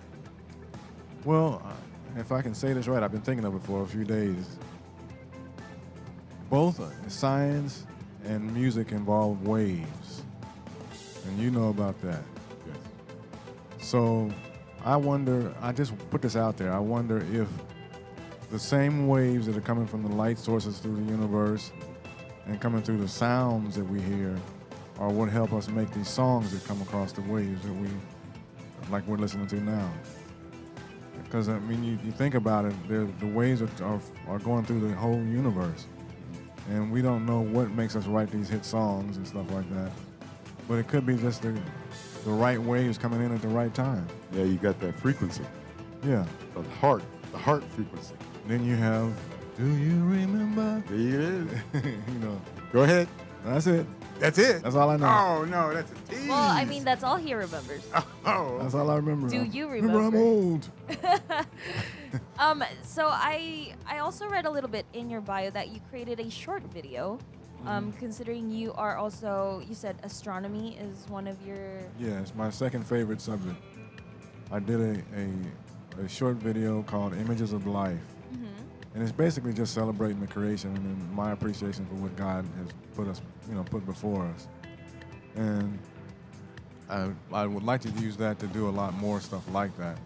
Q: Well, if I can say this right, I've been thinking of it for a few days. Both science and music involve waves, and you know about that.
A: Yes.
Q: So I wonder, I just put this out there, I wonder if the same waves that are coming from the light sources through the universe and coming through the sounds that we hear are what help us make these songs that come across the waves that like we're listening to now. Because, I mean, you think about it, the waves are going through the whole universe. And we don't know what makes us write these hit songs and stuff like that. But it could be just the right waves coming in at the right time.
A: Yeah, you got that frequency.
Q: Yeah.
A: The heart frequency.
Q: Then you have, do you remember?
A: There it is.
Q: You know.
A: Go ahead.
Q: That's it.
A: That's it?
Q: That's all I know.
A: Oh, no, that's a tease.
I: Well, I mean, that's all he remembers.
A: Oh.
Q: That's all I remember.
I: Do you remember?
Q: I'm old.
I: So I also read a little bit in your bio that you created a short video, considering you are also, you said astronomy is one of your...
Q: Yeah, it's my second favorite subject. I did a short video called Images of Life. And it's basically just celebrating the creation and my appreciation for what God has put before us. And I would like to use that to do a lot more stuff like that,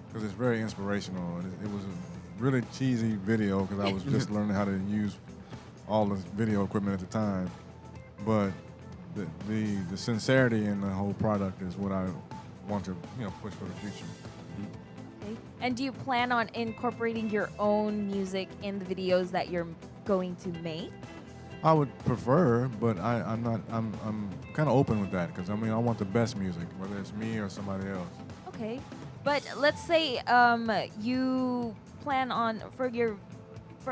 Q: because it's very inspirational. It was a really cheesy video because I was just learning how to use all the video equipment at the time. But the sincerity in the whole product is what I want to push for the future.
I: Okay. And do you plan on incorporating your own music in the videos that you're going to make?
Q: I would prefer, but I'm not. I'm kind of open with that because I mean I want the best music, whether it's me or somebody else.
I: Okay, but let's say you plan on for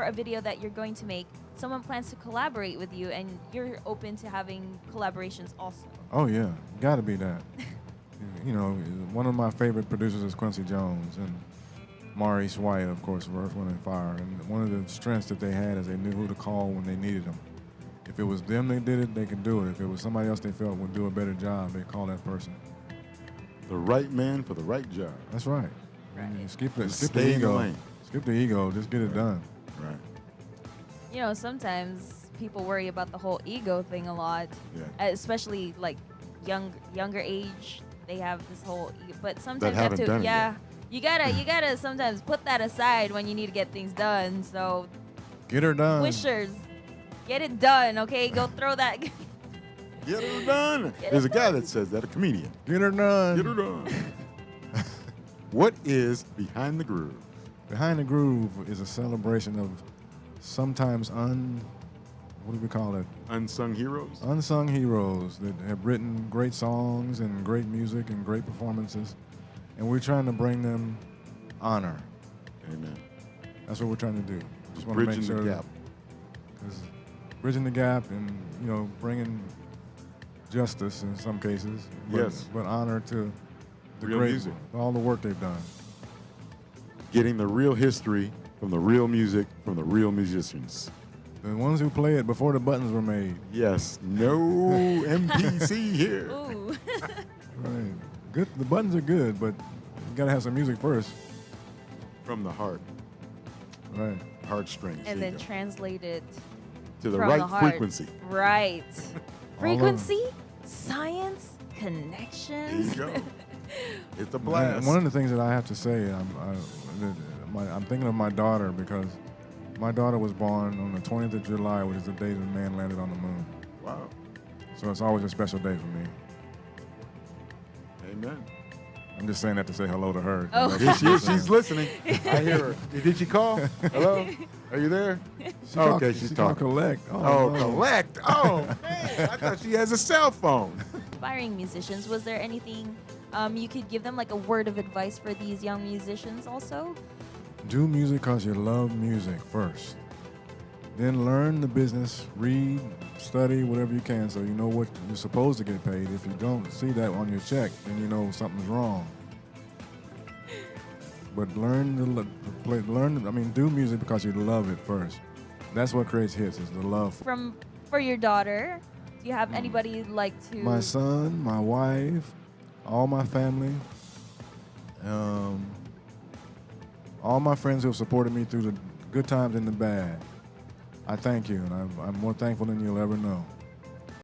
I: a video that you're going to make. Someone plans to collaborate with you, and you're open to having collaborations also.
Q: Oh yeah, gotta be that. You know, one of my favorite producers is Quincy Jones and Maurice White, of course, of Earth, Wind and Fire. And one of the strengths that they had is they knew who to call when they needed them. If it was them they did it, they could do it. If it was somebody else they felt would do a better job, they'd call that person.
A: The right man for the right job.
Q: That's right. Skip the
A: Stay in the
Q: ego.
A: lane.
Q: Skip the ego. Just get it done.
A: Right.
I: You know, sometimes people worry about the whole ego thing a lot, especially like younger age. They have this whole, but sometimes you have to, you gotta sometimes put that aside when you need to get things done. So
Q: get her done.
I: Wishers, get it done, okay? Go throw that.
A: Get her done. There's a guy that says that, a comedian.
Q: Get her done.
A: Get her done. What is Behind the Groove?
Q: Behind the Groove is a celebration of sometimes what do we call it?
A: Unsung heroes?
Q: Unsung heroes that have written great songs and great music and great performances. And we're trying to bring them honor.
A: Amen.
Q: That's what we're trying to do. Just want
A: Bridging
Q: to make sure
A: the gap.
Q: Because bridging the gap and, you know, bringing justice in some cases. But honor to the
A: Real
Q: great
A: music.
Q: all the work they've done.
A: Getting the real history from the real music from the real musicians.
Q: The ones who play it before the buttons were made.
A: Yes. No MPC here.
I: Ooh.
Q: Right. Good. The buttons are good, but you gotta have some music first.
A: From the heart.
Q: Right.
A: Heartstrings.
I: And then translate it
A: to the
I: from
A: right
I: the heart.
A: frequency.
I: Right. Frequency, science, connection.
A: There you go. It's a blast.
Q: And one of the things that I have to say, I'm thinking of my daughter because my daughter was born on the 20th of July, which is the day the man landed on the moon.
A: Wow.
Q: So it's always a special day for me.
A: Amen.
Q: I'm just saying that to say hello to her.
I: Oh.
A: She's listening. I hear her. Did she call? Hello? Are you there? She's talking.
Q: Collect.
A: Collect. Oh, man. I thought she has a cell phone.
I: Aspiring musicians, was there anything you could give them, like a word of advice for these young musicians also?
Q: Do music because you love music first. Then learn the business, read, study, whatever you can so you know what you're supposed to get paid. If you don't see that on your check, then you know something's wrong. But do music because you love it first. That's what creates hits, is the love.
I: For your daughter, do you have anybody you'd like to...
Q: My son, my wife, all my family, all my friends who have supported me through the good times and the bad. I thank you, and I'm more thankful than you'll ever know.